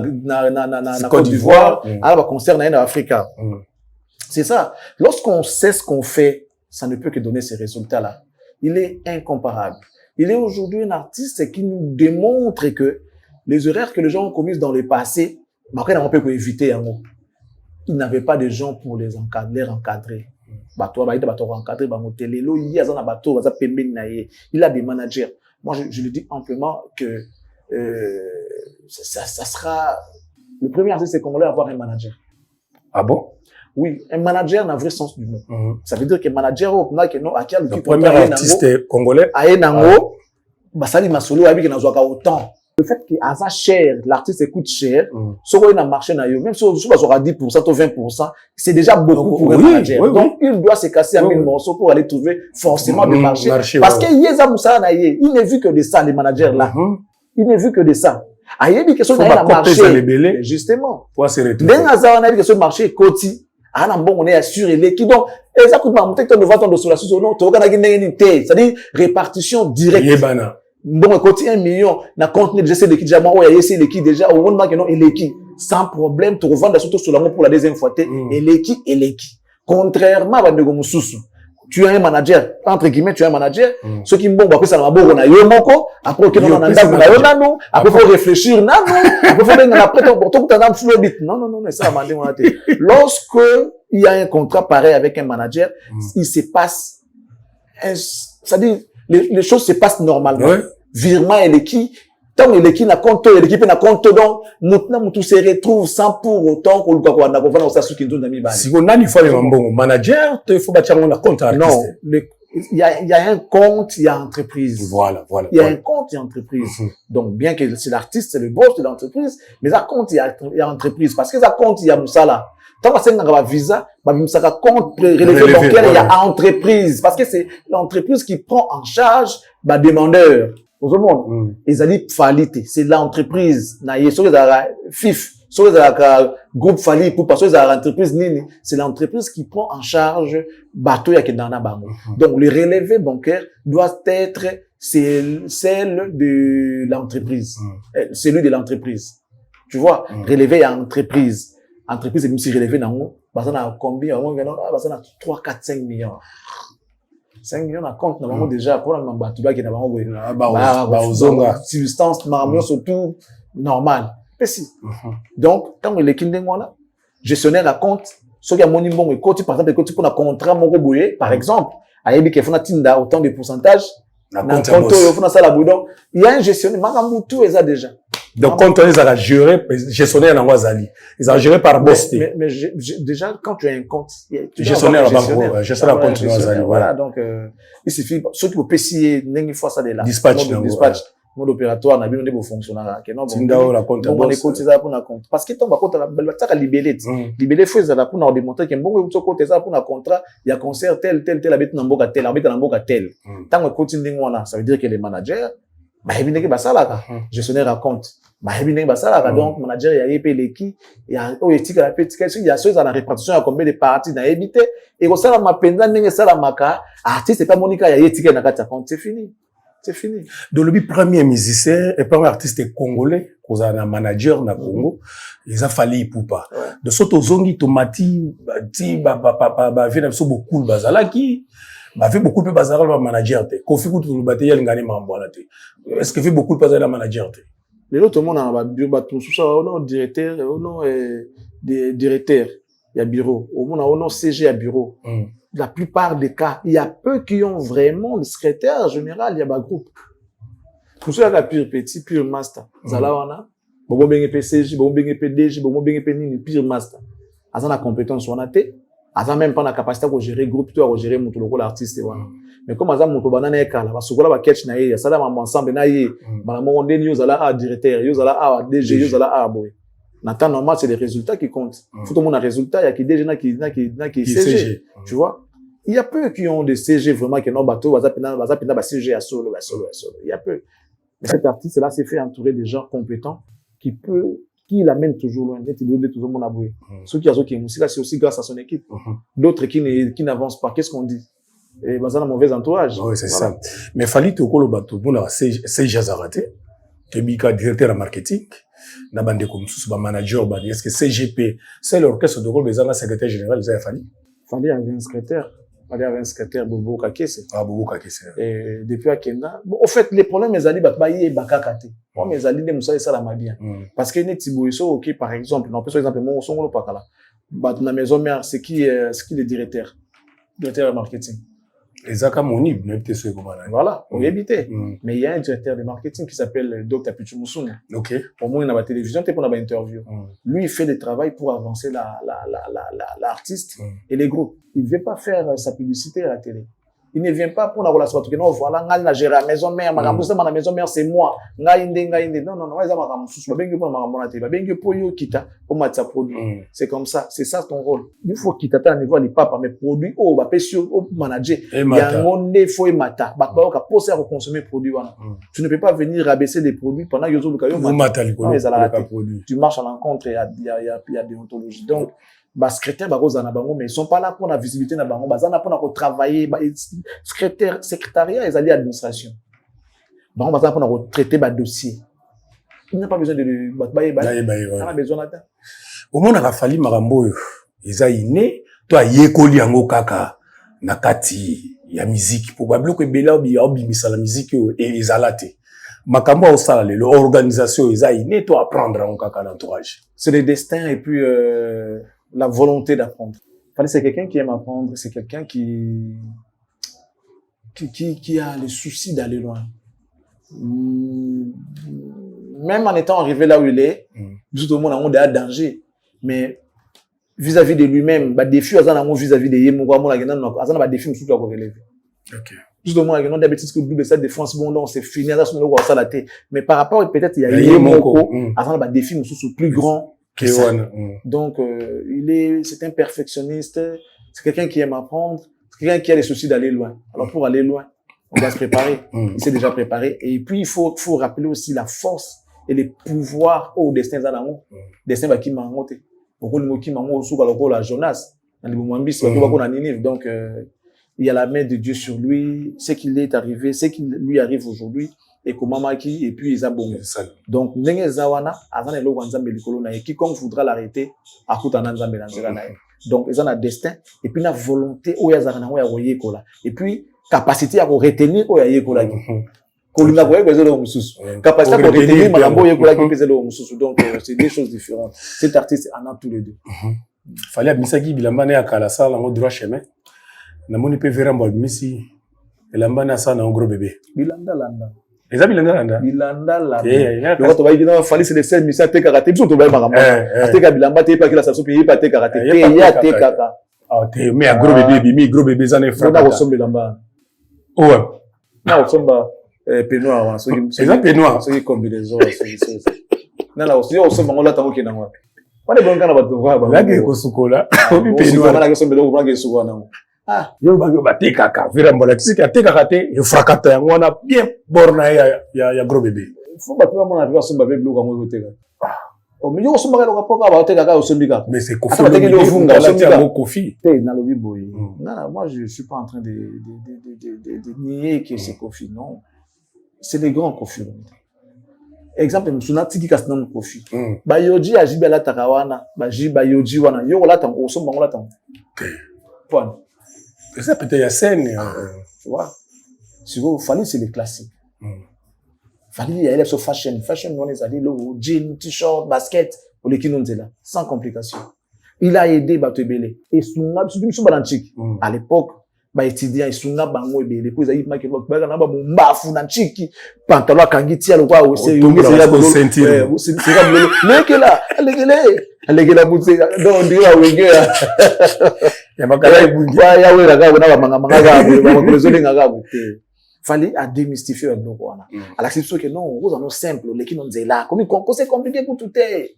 Côte d'Ivoire à la concert na Afrique. C'est ça. Lorsqu'on sait ce qu'on fait, ça ne peut que donner ces résultats là. Il est incomparable. Il est aujourd'hui un artiste qui nous démontre que les erreurs que les gens ont commises dans le passé, après on peut éviter un mot. Ils n'avaient pas de gens pour les encadrer. Il a des managers. Moi, je le dis amplement que ça sera le premier artiste congolais à avoir un manager. Ah bon? Oui, un manager dans le vrai sens du mot. Ça veut dire que manager le premier artiste congolais a Nango, Basali Masolo a dit qu'il n'a pas autant. Le fait qu'il a cher, l'artiste coûte cher, ce qu'on a marché même si on aura 10% ou 20%, c'est déjà beaucoup pour un manager. Donc, il doit se casser en 1000 morceaux pour aller trouver forcément des marchés. Parce qu'il y a Moussa Naye, il n'est vu que de ça, les managers là. Il n'est vu que de ça. Ah, il y a des questions qui ont marché. Justement. D'un hasard, on a dit que ce marché est côté. Ah, non, bon, on est assuré les qui donc, exactement, peut-être que nous votons de sous la sous non, tu regardes c'est-à-dire répartition directe. Bon, côté 1 million, na compte déjà c'est l'équipe déjà, moi, il y a l'équipe déjà, au moment que non, et l'équipe, sans problème, tu revends surtout sur la pour la deuxième fois, et l'équipe. Contrairement à Bandegomoussous, tu as un manager, entre guillemets, tu as un manager, ceux qui bon, après ça, on a beau, on a yomoko, après, après, faut réfléchir, après, faut aller après, ton t'as flou bit. Non, ça, lorsque il y a un contrat pareil avec un manager, il se passe, c'est-à-dire, les choses se passent normalement. Ouais. Virement et l'équipe, tant que l'équipe n'a compte, l'équipe n'a compte, donc, maintenant, tout se retrouve sans pour autant qu'on le voit, on a ça qui nous a mis bas. Si on a une fois un bon manager, il faut bâtir un compte artiste. Non, il y a un compte, il y a entreprise. Voilà. Il y a un compte, il y a entreprise. Donc, bien que c'est l'artiste, c'est le boss de l'entreprise, mais ça compte, il y a entreprise. Parce que ça compte, il y a Moussala. Tant que c'est un visa, ça compte relevé bancaire, il y a entreprise. Parce que c'est l'entreprise qui prend en charge, demandeur. Tout le monde. Ils ont dit falité. C'est l'entreprise. FIF. Groupe Fali, pour parce que l'entreprise, c'est l'entreprise qui prend en charge, bateau, y'a que dans la banque. Donc, le relevé bancaire doit être celle de l'entreprise. Celui de l'entreprise. Tu vois? Relevé à entreprise. Entreprise est même si relevée dans nous, bah ça n'a combien, bah ça n'a 3, 4, 5 millions. 5 millions à compte, normalement déjà, pour la Mambatuba qui n'a pas substance, normalement, surtout, normal. Donc, quand le Kindengwana, gestionnaire à compte, ce qui a mon niveau, par exemple, quand tu prends un contrat, mon roboué, par exemple, à Yebi qui fait tinda autant de pourcentage, il y a un gestionnaire, Maramoutou est ça déjà. Donc, quand on les a gérés, gestionnaire dans Wazali. Ils ont géré par boss. Mais déjà, quand tu as un compte, gestionnaire à banque, gestionnaire à compte dans Wazali. Voilà, donc, il suffit, ceux qui ont PCA, n'engi fois ça de là. Dispatch. Mode opératoire, n'a bien des fonctionnaires. Tindao, la compte. On est côté ça pour la compte. Parce que tant qu'on a la libellé. Libellé, faut ça pour nous démontrer qu'il y a un bon côté ça pour un contrat, il y a concert tel, habite dans Mboka tel, habite dans Mboka tel. Tant qu'on continue, ça veut dire que les managers, gestionnaire à compte. Donc, manager, il y a épé l'équipe, il y a éthique à la petite, il y a ceux à la répartition, il y a combien de parties dans évité, et au sein de ma peine, ça la maka, artiste, c'est pas Monica, il y a éthique à la compte, c'est fini. c'est fini. Donc le premier musicien et premier artiste congolais cause un manager na Congo ils a fallu poupa de soto zongi tomati ti ba vient so beaucoup bazalaki ba fait beaucoup de bazala ba manager te Kofi Kutu le baté yel ngani mambona te est-ce que fait beaucoup de bazala manager te les autres monde na ba tout ça non directeur non directeur il y a bureau au monde on CG à bureau. La plupart des cas, il y a peu qui ont vraiment le secrétaire général, il y a un groupe. Pour ceux qui ont pire petit, pire master. Zala wana, bobo benge PCG, bobo benge PDG, bobo benge PNini, pire master. Azan la compétence wana te, azan même pas la capacité de gérer groupe, toi, de gérer mon tout l'artiste wana. Mais comme azan mon banana ekala, parce que là ba catch na ye, ça là ma ensemble na ye, ba mo ndeni yo zala a directeur, yo zala a DG, yo zala a boy. Nathan, normalement, c'est les résultats qui comptent. Faut tout le monde a résultat, il y a qui déjà, qui CG. Tu vois? Il y a peu qui ont des CG vraiment, qui n'ont pas bateau, CG à solo. Il y a peu. Mais cet artiste-là s'est fait entourer des gens compétents qui l'amènent toujours loin. Tout le monde a brûlé. Ceux qui ont aussi, c'est aussi grâce à son équipe. D'autres qui n'avancent pas. Qu'est-ce qu'on dit? Et, un mauvais entourage. Oui, c'est ça. Mais fallait tout le bateau, bon, CG a raté. Kebika, directeur en marketing. Na bande comme sous manager bande est-ce que CGP c'est l'orchestre de rôle mais un secrétaire général ils a fallait avoir un secrétaire Bobo Kakese Bobo Kakese et depuis à Kenya bon au fait les problèmes mes alliés baye bakakate moi mes alliés ne musa ça la ma bien parce que net tiboiso OK par exemple non par exemple mon songolo pakala na maison mère c'est qui le directeur de marketing les akamoni n'était ce comment voilà on éviter mais il y a un directeur de marketing qui s'appelle Dr Pichu Musuna. OK au moins il a la télévision t'es pour la interview lui il fait le travail pour avancer l'artiste et les groupes il veut pas faire sa publicité à la télé. Il ne vient pas pour la relation parce que non voilà ngal na gérer la maison mère ma maison mère c'est moi ngai inde non eza makamususu babengi pour makamona te babengi pour yo kita pour matcha produit c'est comme ça c'est ça ton rôle il faut kita ta niveau les papa mais produit ba pesio manager ya ngonde faut mata ba ka poser à consommer produit wana tu ne peux pas venir rabaisser des produits pendant yozo lukayo mata produit tu marches à l'encontre il y a déontologie donc secrétaire baroza na bango mais ils sont pas là pour la visibilité na bango bazana pour travailler secrétariat et alliés administration bango bazana pour traiter ba dossier il n'a pas besoin de on a besoin là au monde a fallu marambo eza iné toi yekoli yango kaka na kati ya musique probablement que bela obi misala musique et ezalate makambo au sala l'organisation eza iné toi apprendre en kaka l'entourage c'est le destin et puis la volonté d'apprendre. C'est quelqu'un qui aime apprendre, c'est quelqu'un qui a le souci d'aller loin. Même en étant arrivé là où il est, tout le monde a un danger. Mais vis-à-vis de lui-même, bah, défi, vis-à-vis de lui, défi, tout à relever. Ok. Tout le monde a d'habitude que double cette défense, bon, non, c'est fini, mais par rapport, peut-être, il y a un défi, plus grand. Donc, c'est un perfectionniste, c'est quelqu'un qui aime apprendre, c'est quelqu'un qui a les soucis d'aller loin. Alors, pour aller loin, on va se préparer. Il s'est déjà préparé. Et puis, il faut rappeler aussi la force et les pouvoirs au destin d'Anamo. Destin qui m'a monté. Beaucoup de qui m'a monté, la Jonas. Donc, il y a la main de Dieu sur lui, ce qu'il est arrivé, ce qui lui arrive aujourd'hui. Et Komamaki, et puis ils ont bon. Donc, Nengezawana, avant le Wanzambe Likolona, et quiconque voudra l'arrêter, à Koutanan Zambé Lanzerana. Donc, ils ont un destin, et puis la volonté, Oyazarana, Oyakola. Et puis, capacité à retenir Oyakola. Koluna Goye, capacité à retenir Malambo Oyakola, donc, c'est des choses différentes. Cet artiste en a tous les deux. Fallait à Misaki Bilambane à Kalasa, en droit chemin. Namoni peut verra un Missi, et l'ambane à ça, un gros bébé. Bilanda Landa. Les amis Bilanda le roi toba il fallait c'est les seuls mais ça te karaté biso toba makambo ateka bilamba te pa kila saso pe pa te karaté te ya te kaka te mais gros bébé ça ne fera pas ressemble bilamba ouais na ressemble peignoir wana so c'est ça peignoir so combinaison na la aussi on ressemble ngolo tango kina ngwa wana bonga na bato kwa ba la ko sukola obi peignoir na ressemble lo kwa sukola na ah yo ba te kaka vera mbola tsika te karaté e frakata yango na bien borna ya gros bébé faut pas vraiment na riva somba bébé lo kwa te kaka o mi yo somba ka poka ba te kaka o sombika mais c'est Kofi lo vunga sombika mo Kofi te na lobi boy non moi je suis pas en train de nier que c'est Kofi non c'est les grands confus. Exemple, msuna tiki kasina mkofi. Ba yoji ajibe la takawana, ba yoji wana, yo la tango, oso bango la tango. Point. Et ça peut-être il y a scène. Tu vois. Si vous fallait c'est les classiques. Fallait il y a sur fashion, on les a dit le jean, t-shirt, basket, pour les kinonzela, sans complication. Il a aidé Batebele et sunga surtout balanchik. À l'époque, ba étudiant et sunga bango ebele pour ils maki ba na ba mbafu na chiki pantalon kangiti alo kwa c'est lekela butse donc ndira wengera ya makala ibungi ya wera ga na ba manga ga ba kozolinga nga ga bute fallait à démystifier le wana à l'acception que non vous en simple les qui non zela comme c'est compliqué pour tout est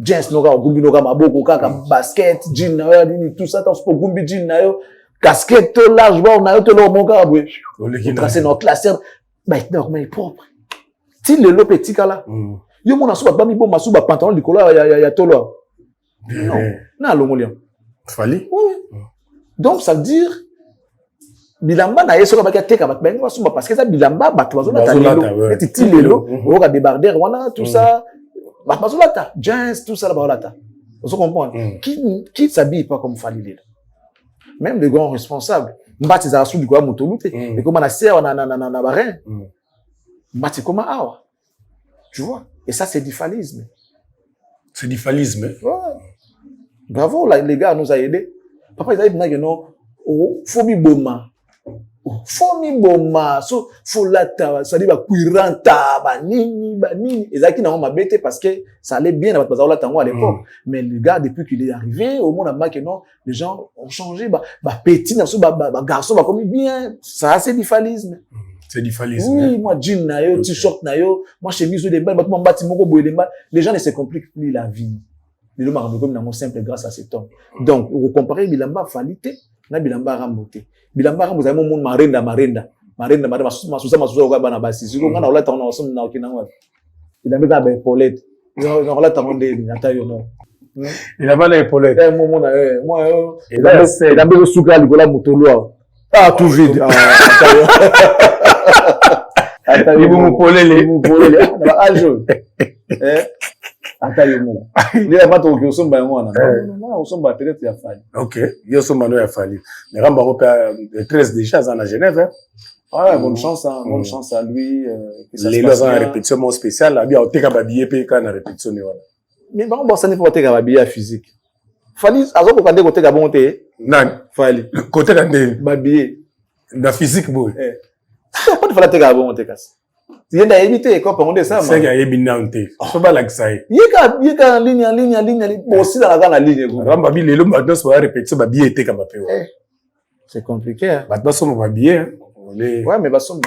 jeans no ga gumbi no ga maboko kaka basket jean na yo tout ça tant pour gumbi jean na yo casquette to large bon na yo to lo mon ga bwe tracé no classeur ba comment est propre ti le lo petit kala yo mona so ba mi bon masu ba pantalon likolo ya tolo non na lo molion fallait oui donc ça veut dire bilamba na yeso ka ba teka ba benga so parce que ça bilamba ba to bazona ta lelo et ti lelo o ka débarder wana tout ça ba bazona ta jeans tout ça là ba ta vous comprenez qui s'habille pas comme Fally même les grands responsables mbati za rasu du kwa motolute et comme na sert na barin mbati comme awa tu vois et ça c'est du fallisme ouais. Bravo là, les gars nous a aidé papa ils a dit non faut mi boma so faut lata ça dit ba kuiranta ba nini ezaki na ma bête parce que ça allait bien avec bazala tango à l'époque mais le gars depuis qu'il est arrivé au monde a que non les gens ont changé ba petit na so ba garçon ba comme bien ça c'est du fallisme oui moi jean na yo t-shirt na yo moi chemise de belles ba mbati moko boye de les gens ne se compliquent plus la vie les hommes arrivent comme dans mon simple grâce à cet homme donc vous comparez bilamba falité na bilamba ramboté bilamba rambo za mon marenda masusa kwa bana basi siko ngana olata ona osum na okina ngwa bilamba ba épaulette on olata onde ata yo no il a pas l'épaulette moi bilamba suka likola mutolo tout vide ata yo mu polele ajo ata yo mo ni la mato ki osomba yango wana non osomba peut-être ya Fally OK yo somba no ya Fally mais ramba ko le 13 déjà à Genève ouais bonne chance à lui que ça se passe bien répétition mon spécial là bien on teka babier pe kana répétition ni wana mais bon ça n'est pas teka babier physique Fally azoko kande ko teka bon te nan Fally côté kande babier na physique boy pas de Fally teka bon te kasi yenda éviter quoi pendant ça c'est qu'il y a ebinante so ba like ça yeka ligne aussi dans la ligne ramba bi lelo maintenant so répétition babier était comme peu c'est compliqué hein maintenant so babier ouais mais basomme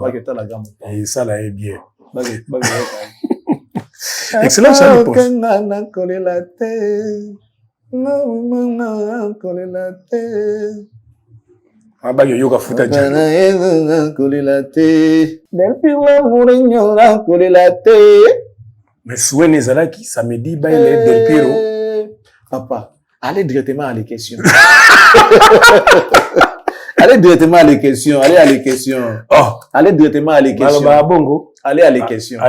va que ta la gamme et ça là est bien excellent ça réponse aba yo yoga futa jana kolelate delpiro murenyola kolelate mais souhait nezala qui samedi ba il est delpiro papa allez directement à les questions allez directement à les questions allez directement à les questions bongo allez à les questions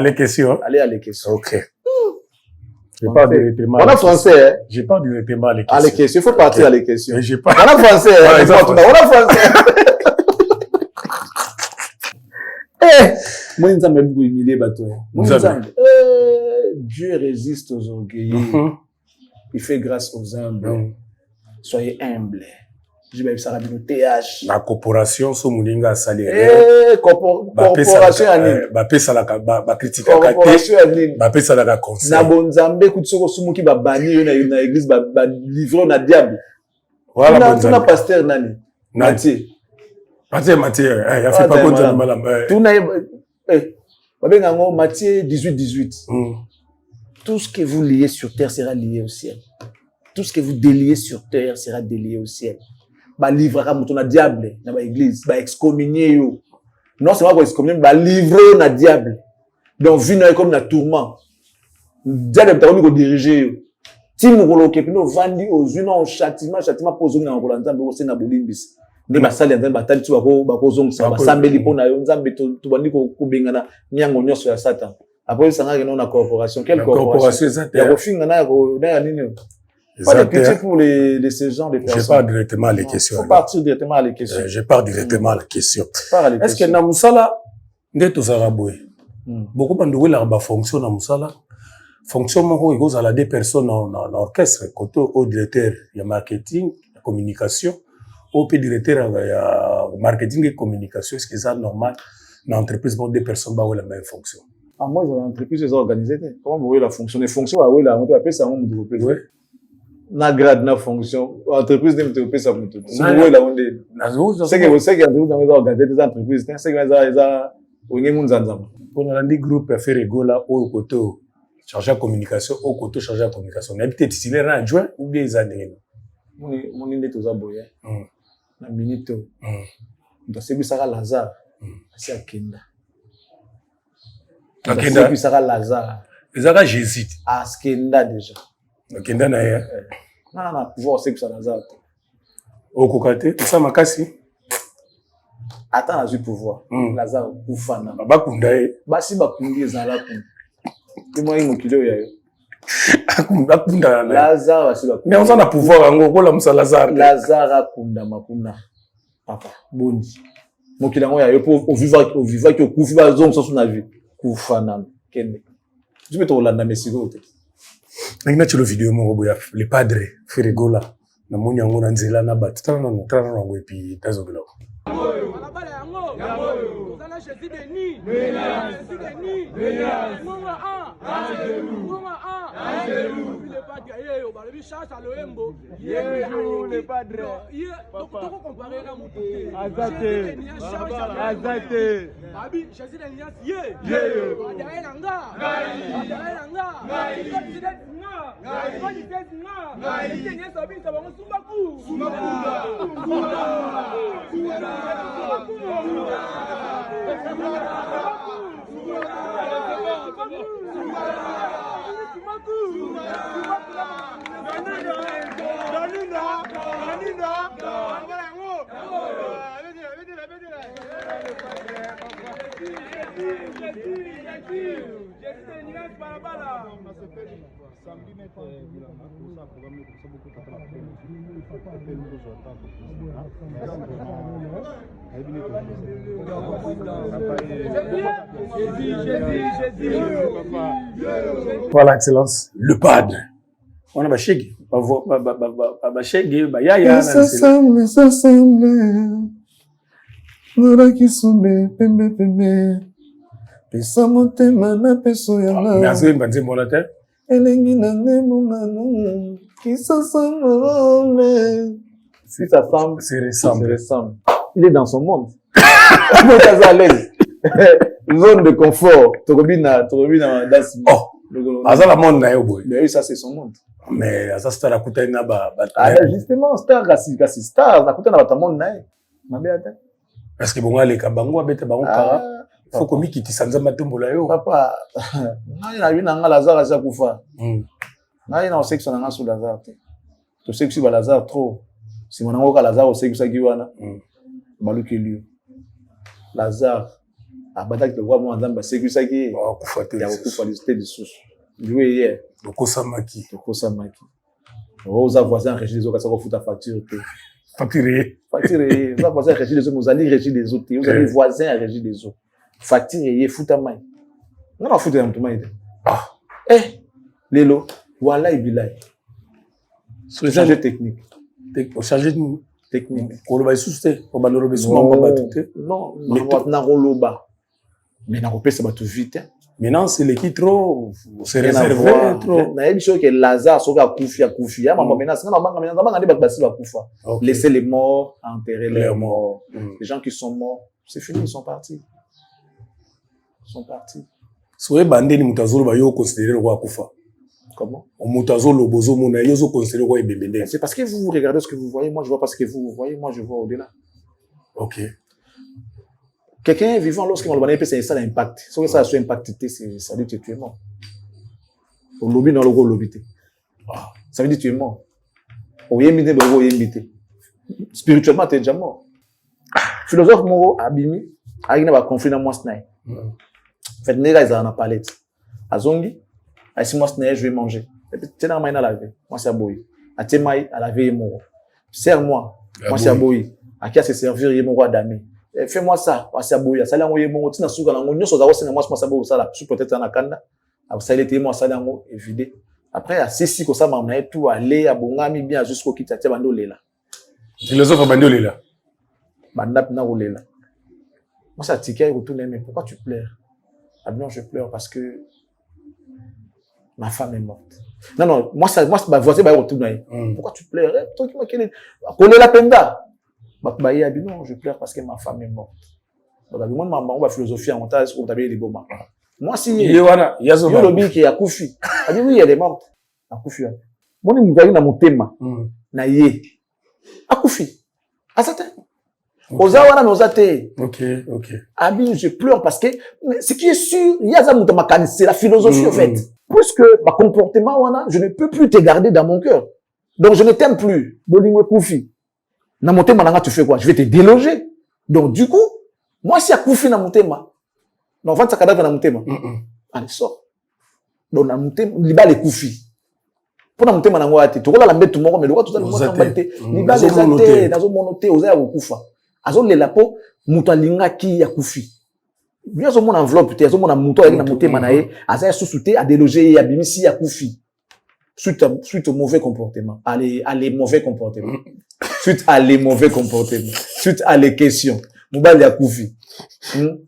OK je parle directement. On a français, hein? Je parle directement à les questions. À les questions, il faut partir à les questions. Mais j'ai pas. On a français, hein? On a français. Moi, nous sommes humiliés, bateau. Dieu résiste aux orgueilleux. Il fait grâce aux humbles. Soyez humbles. Je vais ça rabino TH. La corporation so muninga salaire. Corporation ani. Ba pesa la ba critique corporation ani. Ba pesa la conseil. Na bonzambe kutsoko sumuki ba bani yo na église ba livrer na diable. Voilà bonzambe. Na pasteur nani? Mathieu, il a fait pas contre le malam. Tout na babenga ngo Matthieu 18. Tout ce que vous liez sur terre sera lié au ciel. Tout ce que vous déliez sur terre sera délié au ciel. Ba livrera muto na diable na ba église ba excommunier yo non c'est pas quoi excommunier ba livrer na diable donc vino comme na tourment diable peut ko diriger yo ti mukolo ke pino vandi ozuna au châtiment pose na kolanda mbo c'est na bolimbis nde basali nzambe batali tu bakozongisa basambeli mpona yo nzambe tobandi kobengana miango nyonso ya satan après esangaki no na corporation quelle corporation ya kofinga na ya nini pas de pitié pour ces genres de personnes. Je pars directement à les questions. Faut partir directement à les questions. Je pars directement à la question. Est-ce que na musala nde tozala boye beaucoup bandouela ba fonction na musala fonction moko ekozala des personnes na orchestre côté au directeur ya marketing ya communication au directeur ya marketing et communication est-ce que c'est normal na entreprise pour des personnes ba la même fonction moi dans l'entreprise les organisées comment vous voyez la fonction les fonctions ouais la on peut appeler ça on développer na grade na fonction entreprise de développer ça pour tout c'est ouais la on est c'est que vous savez que dans les organiser des entreprises c'est que ça onye munzanzama pour la ndi groupe faire rigola au côté chargé de communication au côté chargé de communication on habite titulaire na adjoint ou bien les années mon inde toza boya na minute ndo sebisaka Lazare c'est akenda sebisaka Lazare ezaka Jésus askenda déjà akenda na ya na pouvoir sebisa Lazare au kokate ça makasi attends à pouvoir Lazare kufana bakunda e basi bakundi ezala kuna moi mokilo yayo akunda Lazare basi bakundi mais on a pouvoir ngo kola musa Lazare akunda makunda papa bondi mokilo ngo yayo pour au vivre qui okufi bazongo so na vie kufana kende tu peux te rolanda mesiko te ngina chilo video mo boya le padre Firigola na moni yango na nzela na batana na trana ngo epi tazogelo Jésus béni. Jésus béni. Mama le padre yeye ba le chasse à l'oembo. Yeye le padre. Toko comparer na muté. Azate. Azate. Abi Jésus le nias yeye. Adai nanga. Adai nanga. President nga. President nga. Ile nias abi sa ba sumbaku. Sumbaku. Voilà, excellence. Le padre. On a bachegi. Bachegi, yaya. Ça semble. Nora qui sombe, pembe. Pesa motema na peso yanga. Merci, Banzi Monatel. Elengi na nemo qui ça semble. Si ça semble, c'est ressemble. Il est dans son monde. Il est à l'aise. Zone de confort. Torobina, das. Oh. Aza la monde na yo boy. Mais ça c'est son monde. Mais aza star akuta na ba. Justement star kasi star akuta na ba monde na ye. Mabeta. Parce que bonga le kabango abeta bango kara. Faut komi kiti sanza matombola yo. Papa. Ngai na bina nga Lazare za kufa. Ngai na osection na sous Lazare. To section ba Lazare trop. Si mon ngo ka Lazare osection ki wana. Baluki liyo. Lazare abataki de voir moi nzamba section ki kufa te. Ya kufa listé de sous. Jouer hier. Tokosamaki. Oza voisin régir les autres ça ko futa facture te. Facturer. Oza voisin régir les autres, vous allez régir les autres. Vous avez voisin à régir les autres. Facturer futa mai. Non futa mtu mai. Ah. Lelo wala ibilai. Changer technique. Changer technique. Koloba isuste, ko balorobe suma ba batute. Non, na koloba. Mais na kopesa batu vite. Maintenant, c'est l'équipe trop, c'est réservé trop. Na yebi que Lazare soka kufi. Ya maman maintenant, c'est na banga ba basi ba kufa. Laissez les morts enterrer leurs morts. Les gens qui sont morts, c'est fini, ils sont partis. Soye bande ni mutazolo ba yo considérer quoi kufa. Comment? Mutazolo bozo mona yo zo considérer quoi ebembende. C'est parce que vous regardez ce que vous voyez, moi je vois pas ce que vous voyez, moi je vois au-delà. OK. Quelqu'un vivant lorsqu'il m'a dit c'est ça l'impact. Si ça a soit impacté, ça veut dire que tu es mort. Au lobby dans le gros lobby. Ça veut dire que tu es mort. Au yémité, au yémité. Spirituellement, tu es déjà mort. philosophe moko abimi avec na ba conflit na moi snaï fait nega ils en palette azongi si moi snaï je vais manger c'est dans maina laver moi c'est boy atemai à laver moko serre-moi moi c'est boy akia se servir yé moko adami fais-moi ça moi c'est boy ça là ngoye moko tina suka na ngonyo so za ko moi ça boy ça là peut-être na kanda ça il était moi ça là ngo évidé après à sisi ko ça m'a tout aller à bongami bien jusqu'au kitati bando lela philosophe bando lela banda na lela moi ça ticket retourner mais pourquoi tu pleures? Ah non, je pleure parce que ma femme est morte. Non, moi c'est voisin bah retourner. Pourquoi tu pleures? Toi qui m'as quel connais la penda. Bah non, je pleure parce que ma femme est morte. Bah moi maman on va philosophie en montage on t'avait les beaux mains. Moi si Yewana yazoba le bi qui a kufi. Elle dit oui, elle est morte. A kufi. Moi ni mugari na motema. Na ye. A kufi. À ça Ozawana nozate. OK. Abi, je pleure parce que ce qui est sûr, il y a ça c'est la philosophie en fait. Puisque ma comportement wana, je ne peux plus te garder dans mon cœur. Donc je ne t'aime plus. Bolingwe Koufi. Na motema nanga tu fais quoi? Je vais te déloger. Donc du coup, moi si à Koufi na motema, non vente sa cadavre na motema. Allez sors. Donc na motema liba le Koufi. Pour na motema nanga ate, to kola la mbete moko mais le tout ça mo sambalite. Liba les ate, nazo monoté oza ya kufa. Azo le lapo muto alingaki ya kufi bien zo mon enveloppe te zo mon muto avec na motema na ye aza sous-souté à déloger ya bimisi ya kufi suite au mauvais comportement allez mauvais comportement suite à les mauvais comportements suite à les questions mobile ya kufi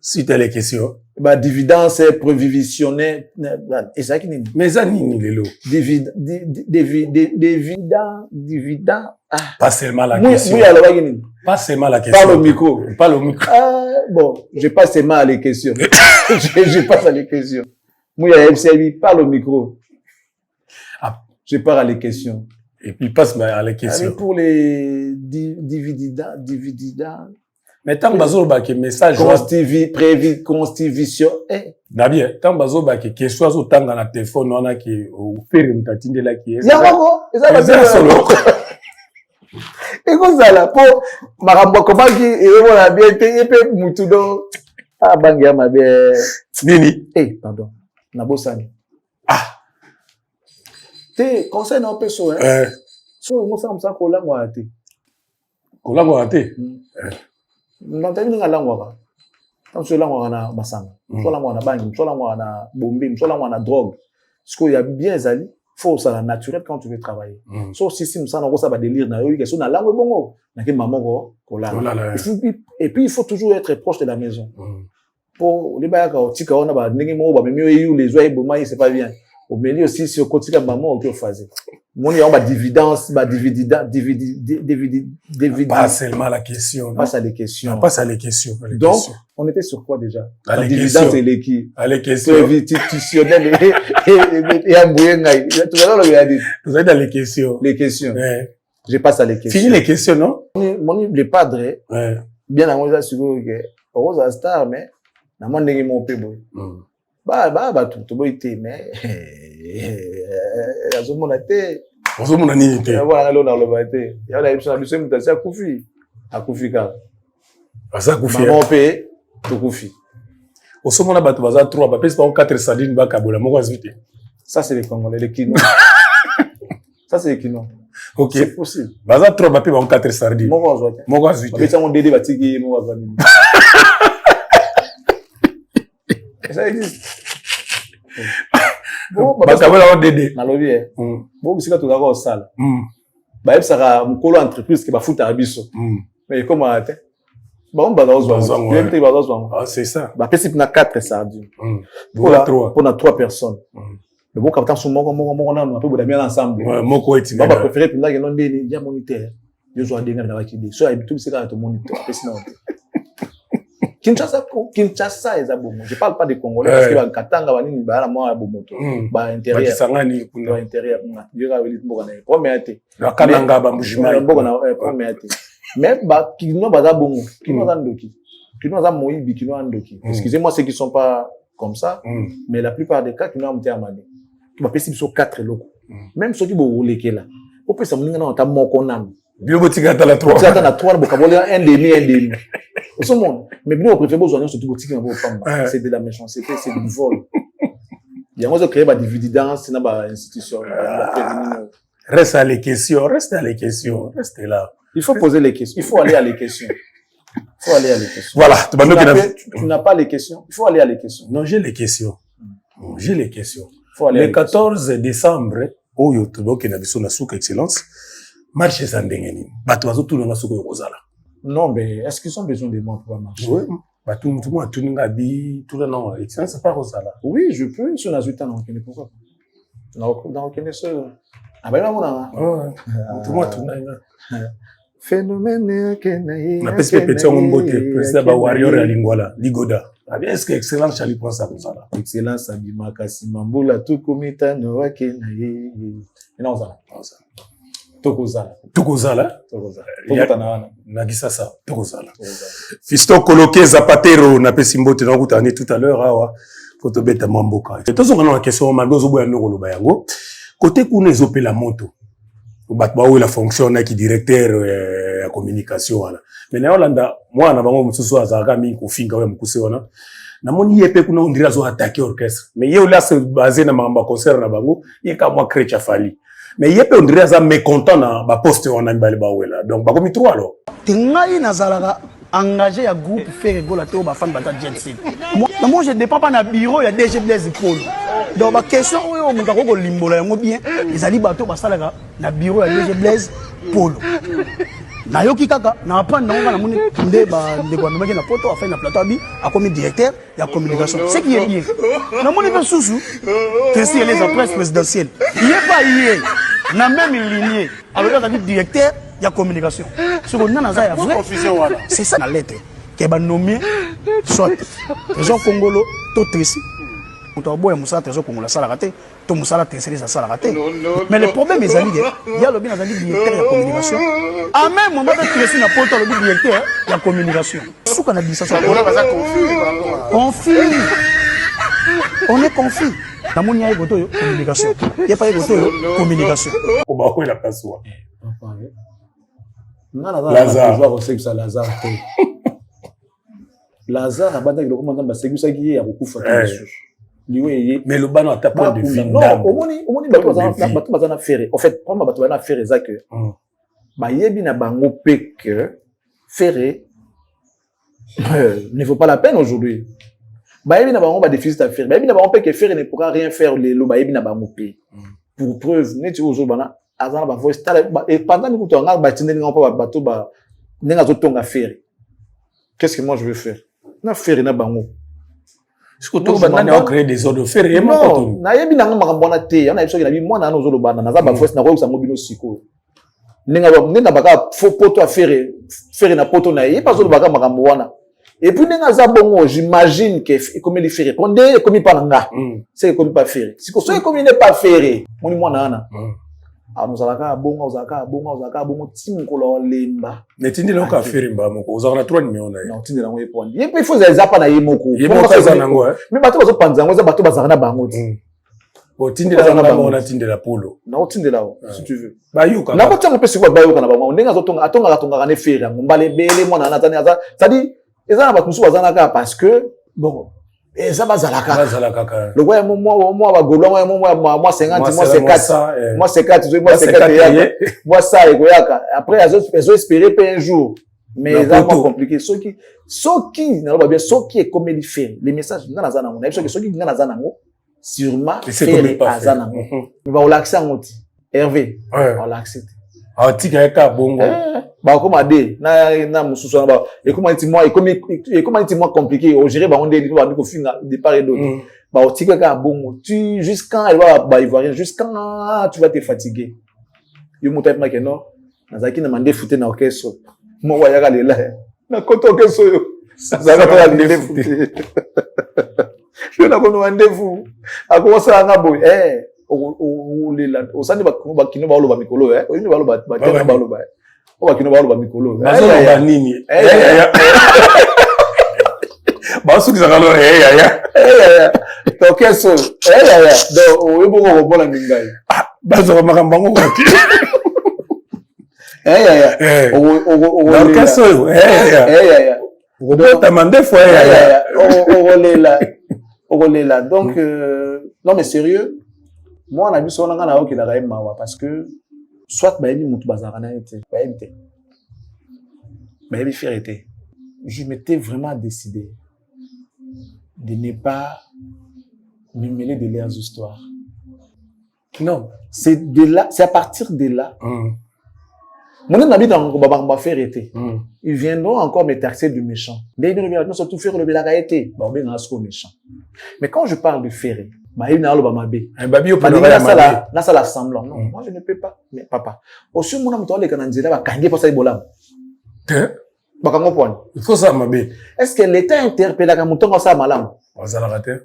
suite à les questions bah dividende prévisionnel et ça qui n'est mais ça ni lelo dividende pas seulement la question oui alors ni pas seulement la question parle au micro bon je passe seulement à les questions je passe à les questions moi il y a MCB parle au micro je pars à les questions et puis passe à les questions avec pour les dividendes mais tant bazo ba ke message constitution na bien tant bazo ba ke question zo tanga na téléphone wana ki o faire mtatindela ki ya moko eza solo ekozala po makambo komaki ezomola bien te ye mpe mutu do bangi ya mabe nini pardon nabosani te conseil na mpe so so mosala mosala kolangwaka te ntangi ndenge alangwaka ntanso elangwaka na masanga moso alangwaka na bangi moso alangwaka na bombe moso alangwaka na drogue sikoyo ya bien ezali faut ça naturel quand tu veux travailler so si mosala nakosala badélire na yo so na langue bongo nake mamoko kolala et puis il faut toujours être proche de la maison po libayaka otika wana bandenge moko bamemi oyo les oies bomai c'est pas bien omeli aussi sur kotika maman oki ofaze moni ya ba dividende pas seulement la question passe à les questions donc on était sur quoi déjà la dividende et l'équipe les questions institutionnelles et ambuyengai tout à l'heure le a dit vous êtes dans les questions je passe à les questions fini les questions non moni le padre bien à moi sur que Rosa Star mais na moi ndenge mon pe boy ba tout boy te mais azomona te ozomona nini te voilà là on le te ya la biso mutasi akufi ka asa kufi maman pe to kufi osomona bato baza 3 ba pèse pas 4 sardines ba kabola moko azvite ça c'est les Congolais les Kino ça c'est les Kino OK c'est possible baza 3 ba pe ba 4 sardines moko azvite ba on dédé batiki mo avani ça existe bon bakabola on dédé na lobi bon bisika to zaka osala ba ebsaka mukolo entreprise ke ba futa biso mais comment ate ba on baza ozwa c'est ça ba pesi na 4 sardines pour 3 personnes le bon capitaine sont moko na peu boda bien ensemble moko eti ba préférer pinda ke non ndeni ya moniteur yo zo adenga na bakidi so ay bitu bisika to moniteur pesi na Kinshasa eza bomo. Je parle pas des Congolais parce que ba katanga banini ba na mwa bomoto. Ba intérieur. Ba sangani kuna intérieur. Dira weli mboka na premier ate. Ba kananga ba mujima mboka na premier ate. Mais ba kino baza bomo. Kino za ndoki. Kino za moyibi kino andoki. Excusez-moi ceux qui sont pas comme ça, mais la plupart des cas kino amte amane. Ki ba pesi biso 4 loko. Même ceux qui bo rolekela. Opesa muninga na ta moko nami. Bio botika ta la 3. Botika ta na 3 boka bola un demi. Au ce monde. Mais bien, on préfère besoin surtout boutique dans vos femmes. C'est de la méchanceté, c'est du vol. Il y a moi, créé des dividendes, c'est dans institution. Reste à les questions, restez là. Il faut poser les questions. Il faut aller à les questions. Voilà. Tu n'as pas les questions. Il faut aller à les questions. Non, j'ai les questions. Le 14 décembre, au YouTube, qui n'a pas son souk excellence, marche sans dégainer. Batoiseau tout le monde souk rosala. Non, mais est-ce qu'ils ont besoin de moi pour marcher? Oui. Tout le monde, tout le monde, tout le monde, excellence, c'est pas rosala. Oui, je peux. Sur la suite, on reconnaît pourquoi. On reconnaît ça. Ah ben là, on a. Tout le monde, tout le monde. Phénomène on appelle ce petit homme beauté président ba warrior ya lingwala ligoda est-ce que excellence chali pense ça comme ça là excellence abima kasimambula tout komita no wakena ye non ça tokozala na gisasa tokozala Fiston Coloqué Zapatero na pesi mbote na kutani tout à l'heure awa photo beta mamboka tozo na question mandozo boya no koloba yango côté kuna ezopela moto batba la fonction na ki directeur ya communication wana mais na Yolanda moi na bango mususu azaka mi ko finga wa mukuse wana na moni yepe kuna ondira zo attaquer orchestre mais ye là se basé na mamba concert na bango ye ka moi Krecha Fali mais yepe ondira za mécontent na ba poste wana mbale ba wela donc ba komi trop alors tingai nazalaka engagé à groupe faire rigoler to ba fan bata jet set moi je dépend pas na bureau ya DG Blaise Paul donc ma question oyo muka ko limbola yango bien ezali bato basalaka na bureau ya DG Blaise Paul na yoki kaka na pa ndonga na moni nde ba ndeko amemaki na poto afai na plateau abi akomi directeur ya communication c'est qui est bien na moni pe susu testi les presse présidentielle il est pas hier na même lignée avec le directeur ya communication ce qu'on a za ya vrai c'est ça la lettre qui va nommer soit trésor congolo to trisi to boya musala trésor congolo sala raté to musala trésor ça sala raté mais le problème est ali il y a le bien ali directeur ya communication en même moment que trisi na poto le directeur ya communication sous qu'on a dit ça on est confus na moni ya goto communication y a pas goto communication on va quoi la place wa Lazare abanda kiloko manda basegusa ki ya kokufa kisu liwe mais le bano ata point de vue non omoni bato bazana faire en fait comme bato bazana faire ça que ba yebi na bango pe que faire ne vaut pas la peine aujourd'hui ba yebi na bango ba déficit à faire ba yebi na bango pe que faire ne pourra rien faire les lo ba yebi na bango pe pour preuve ne tu aujourd'hui bana azana ba voice et pendant que tu nga ba tindeli nga pa bato ba nenga zo tonga faire qu'est-ce que moi je veux faire na faire na bango Est-ce que tu vas créer des ordres de faire et non na yebi na ngama mbona te yana biso na bi mwana na zo bana na za ba voice na ko sa mobino siko nenga baka faux poto à faire na poto na ye pas zo baka makambo wana et puis nenga za bongo j'imagine que comme il fait répondre comme il parle nga c'est comme pas faire si comme il n'est pas faire moni mwana ana nous allons bongo timukolo lemba netindi lo ka faire mba moko ozana 3 millions na non tindi lango eponi yepe il faut za pa na yemoko zanango mais bato bazo panzango za bato bazana bango ti o tindi la bango na tindi la polo na o tindi la si tu veux ba yuka na ko tanga pesi ko ba yuka na bango ndenga zo tonga atonga ne faire ngombale bele mwana na tani aza ça dit ezana bato musu bazana ka parce que bon ça bazalaka le voyez moi ba golo moi 50 moi 4 moi ça et goyaka après ils ont espéré un jour mais c'est vraiment compliqué ceux qui na ba bien ceux qui est comme il fait les messages ngana zana ngo na biso que ceux qui ngana zana ngo sûrement faire azana ngo mais ba olaxer ngoti Hervé on l'accepte tika ka bongo ba comme de na mususu na ba et comment dit moi compliqué au gérer ba on dit ba ko finga de part et d'autre ba tika ka bongo tu jusqu'à elle va ba ivoirien jusqu'à tu vas te fatiguer yo motape ma keno nazaki na mande fouté na orchestre mo wa yaka lela na koto orchestre yo zaka to ya fouté yo na kono mande fou akosa nga boy osani bakino baoloba mikolo oyini baloba bakena baloba o bakino baoloba mikolo bazoloba nini basukisaka lo tokeso donc oyebongo komona mingai bazoka makambo yango kati orchestre oyo Vous demandez fois. Donc, non mais sérieux, moi on a vu ça on a qui la mawa parce que soit baïbi mutu bazarana été, baïbi faire été. Je m'étais vraiment décidé de ne pas me mêler de leurs histoires. Non, c'est de là, c'est à partir de là. Mon ami dans va faire été. Ils viendront encore me taxer du méchant. Mais ils surtout faire le été. Bon, ben on méchant. Mais quand je parle de ferré, bah il n'a pas mabé. Un babi au Panama. N'a ça la semblant. Non, moi je ne peux pas. Mais papa, au sur mon ami toi les canadiens va kangi pour ça ibolam. Il faut ça mabé. Est-ce que l'État interpelle à mouton ça malam? On va la rater.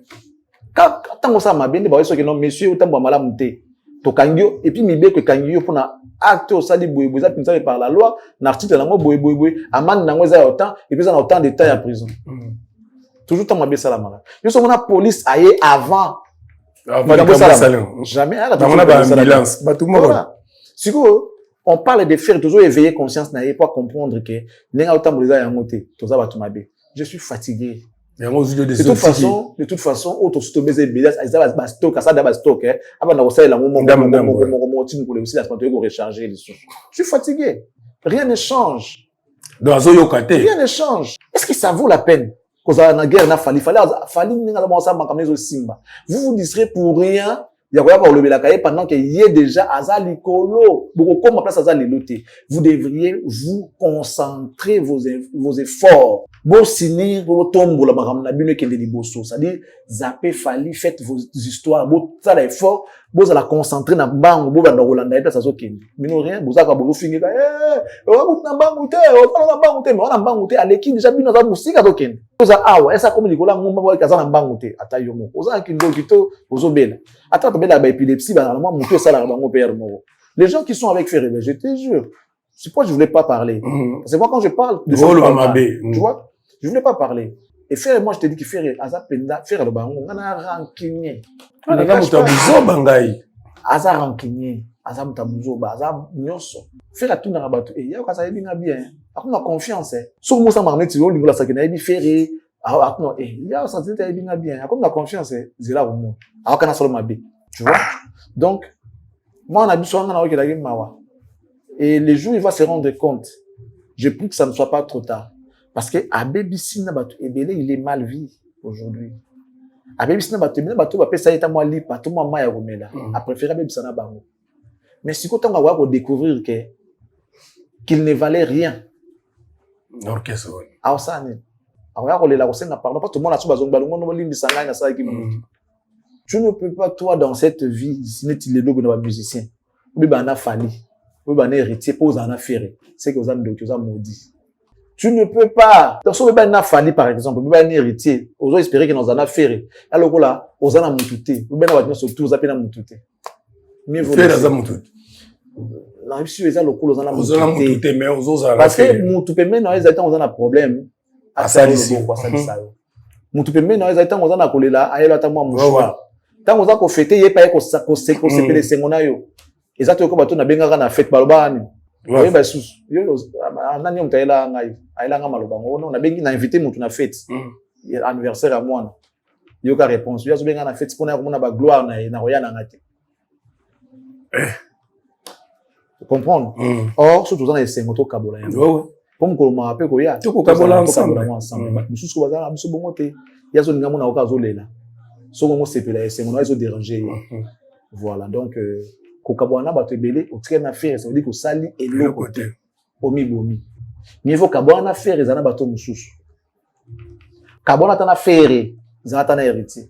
Quand on ça mabé, bah ils que non monsieur autant bon malam té. To kangio et puis mibe que kangio pour na acte au sali boy boy ça pinçait par la loi l'article nango boy boy boy amende nango za autant et puis ça a autant de temps en prison. Toujours tant mabé ça la mala. Yo so mona police aye avant jamais à la ambulance ba tout monde. Si on parle de faire toujours éveiller conscience na pour comprendre que nenga autant boleza ya ngoté to za ba tout mabé. Je suis fatigué. De toute façon, autre stock, ça stock, ça d'abord stock, hein. Avant d'avoir la moment, pour aussi la santé pour recharger les sous. Je suis fatigué. Rien ne change. Rien ne change. Est-ce que ça vaut la peine? Cause la guerre n'a fallu, vous vous distrez pour rien. Il y a pas au lever la cahier pendant qu'il y ait déjà Azali Kolo. Beaucoup comme ma place Azali Loté. Vous devriez vous concentrer vos efforts. Bon signer pour tomber la maram na bino kende liboso. C'est-à-dire zapper fali faites vos histoires. Bon ça l'effort. Bon ça la concentrer na bango. Bon na Rolanda eta ça zo kende. Mino rien. Bon ça ka bolo finir ka. On na bango te. On na bango te. Mais on na bango te. Aleki déjà bino za musika zo kende. Oza awa esa comme likola ngomba kwa kaza na bango te. Ata yomo. Oza kindo kito ozo bela. Attends, tu as l'épilepsie, les gens qui sont avec Ferré, je te jure, c'est pourquoi je voulais pas parler. C'est moi quand je parle de tu vois, je voulais pas parler. Et Ferré, moi je te dis que Ferré, Ferré le bango, on a rancunier. Aza rancunier, aza mutabuzo, aza nyoso. Ferré tout na rabato. Et y'a ça bien bien. On a confiance. Sur moi ça m'a remis sur l'ingla ça qui n'a dit Ferré. Ah non, il y a un sentiment bien. Comme la confiance, c'est là au monde. Alors qu'on a seulement bien. Tu vois? Donc, moi, on a vu souvent dans la game mawa. Et les jours, il va se rendre compte. Je prie que ça ne soit pas trop tard. Parce que, à Baby Nabatu, il est mal vu aujourd'hui. À Baby Nabatu, ça y est à moi libre, à tout moment, il y a Romela. À préférer Baby Sanabango. Mais si quand on va découvrir qu'il ne valait rien. L'orchestre. Ah, ça, tu ne peux pas, toi, dans cette vie, si tu es le musicien, ou bien fallu, ou bien héritier, pose en affaire, c'est que vous avez maudit. Tu ne peux pas, dans ce cas, fallu, par exemple, ou bien héritier, vous avez espéré que nous en affaire, alors là, vous en avez moutouté, ou bien vous avez surtout, vous avez moutouté. Mieux vaut non, si vous avez le coup, vous en avez moutouté, mais vous avez parce que moutouté, mais non, ils ont un problème. À ça, mutu pembe na eza tango za na kolela ayelo ta mwa mouchoir tango za ko fêter ye pa ko sepele sengona yo eza to ko bato na bengaka na fête baloba ni oye ba susu yo nani mtaela ngai ayela nga maloba ngono na bengi na inviter mutu na fête anniversaire à moi yo ka réponse yo zo benga na fête pona ko mona ba gloire na roya na ngate tu comprends or surtout dans les sengoto kabola yo comme qu'on m'a appelé quoi ya tout kabola ensemble mususu ko bazana musu bongote ya zo ninga mona okazolela so ngo sepela c'est mon oiseau déranger voilà donc kokabwana bato ebele otike na faire ça veut dire que sali et le côté omi bomi mieux vaut kabwana faire ezana bato mususu kabwana tana faire zata na héritier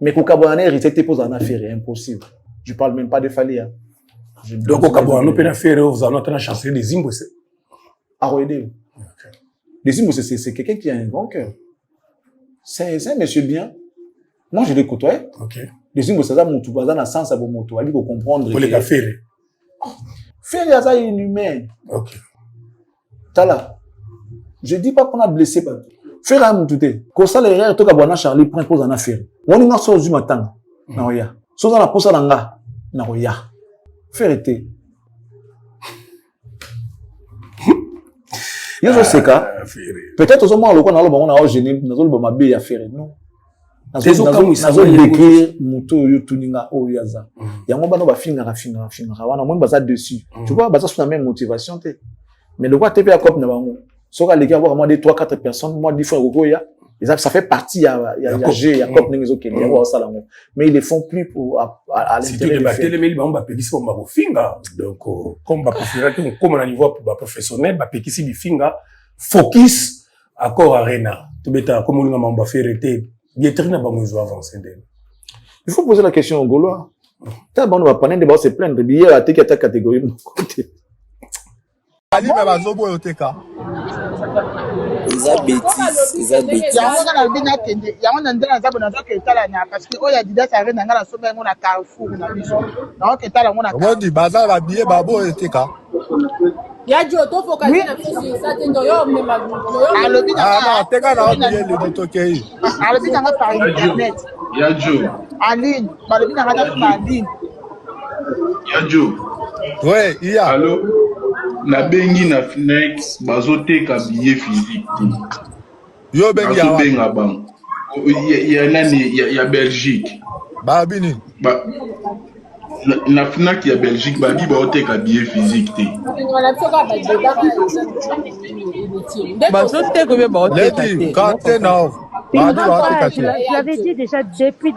mais kokabwana héritier te pose en affaire impossible je parle même pas de falia donc kokabwana pe na faire vous en train de chancer des hymnes à aider. Les hymnes, c'est quelqu'un qui a un grand cœur. C'est un monsieur bien. Moi, je l'ai côtoyé. Les hymnes, c'est ça, mon tout bazar, dans le sens à vos motos. Il faut comprendre. Pour les cas faire. Faire, ça, inhumain. Ok. T'as là. Je dis pas qu'on a blessé. Faire un moutouté. Quand ça, les rêves, tout cas, bon, Charlie, prend pause en affaire. On est dans ce du matin. Non, ya. Soit dans la pause en nga. Non, ya. Faire été. Yo zo seka. Peut-être au moins le quoi na lo bango na gêner, na zo le ba mabe ya faire non. Nazo décrire moto yo tuninga o yaza. Yango bano ba finga wana mo baza dessus. Tu vois baza sur la même motivation te. Mais le quoi TP à cop na bango. Soka les gars avoir moins de 3-4 personnes, moi 10 fois goya. Ça fait partie il y a G, il y a cop n'engezo qui y a ça là. Mais ils les font plus pour à l'intérieur. C'est tout les mais ba ba pekisi ba finga. Donc comme ba préférer que comme on niveau ba professionnel ba pekisi bi finga focus accord arena. To beta comme on ba faire été il faut poser la question au Gaulois. T'as bon, on va prendre des bas, c'est plein de billets à ta catégorie. Ali mais bazobo yoteka. Ils bêtises. Yango na bina tende. Yango na ndela nzabo na zoke etala nya parce que oya Adidas arena ngala sobe ngona Carrefour na biso. Na oke etala ngona. On dit bazar ba billet babo yoteka. Ya jo to focaliser na fisi ça te do yo me magu. Alobi na. Ah teka na billet le ditokei. Alobi na par internet. Ya jo. Aline, balobi na ngata par ligne. Ya jo. Ouais, iya. Allô. Na bengi na Fnex bazoteka billet physique. Yo bengi ya. Benga bang. Il y a Belgique. Ba bini. Ba na Fnac ya Belgique babi bazoteka billet physique te. Bazoteka be bazoteka. Lady, quand t'es now. Je l'avais dit déjà depuis.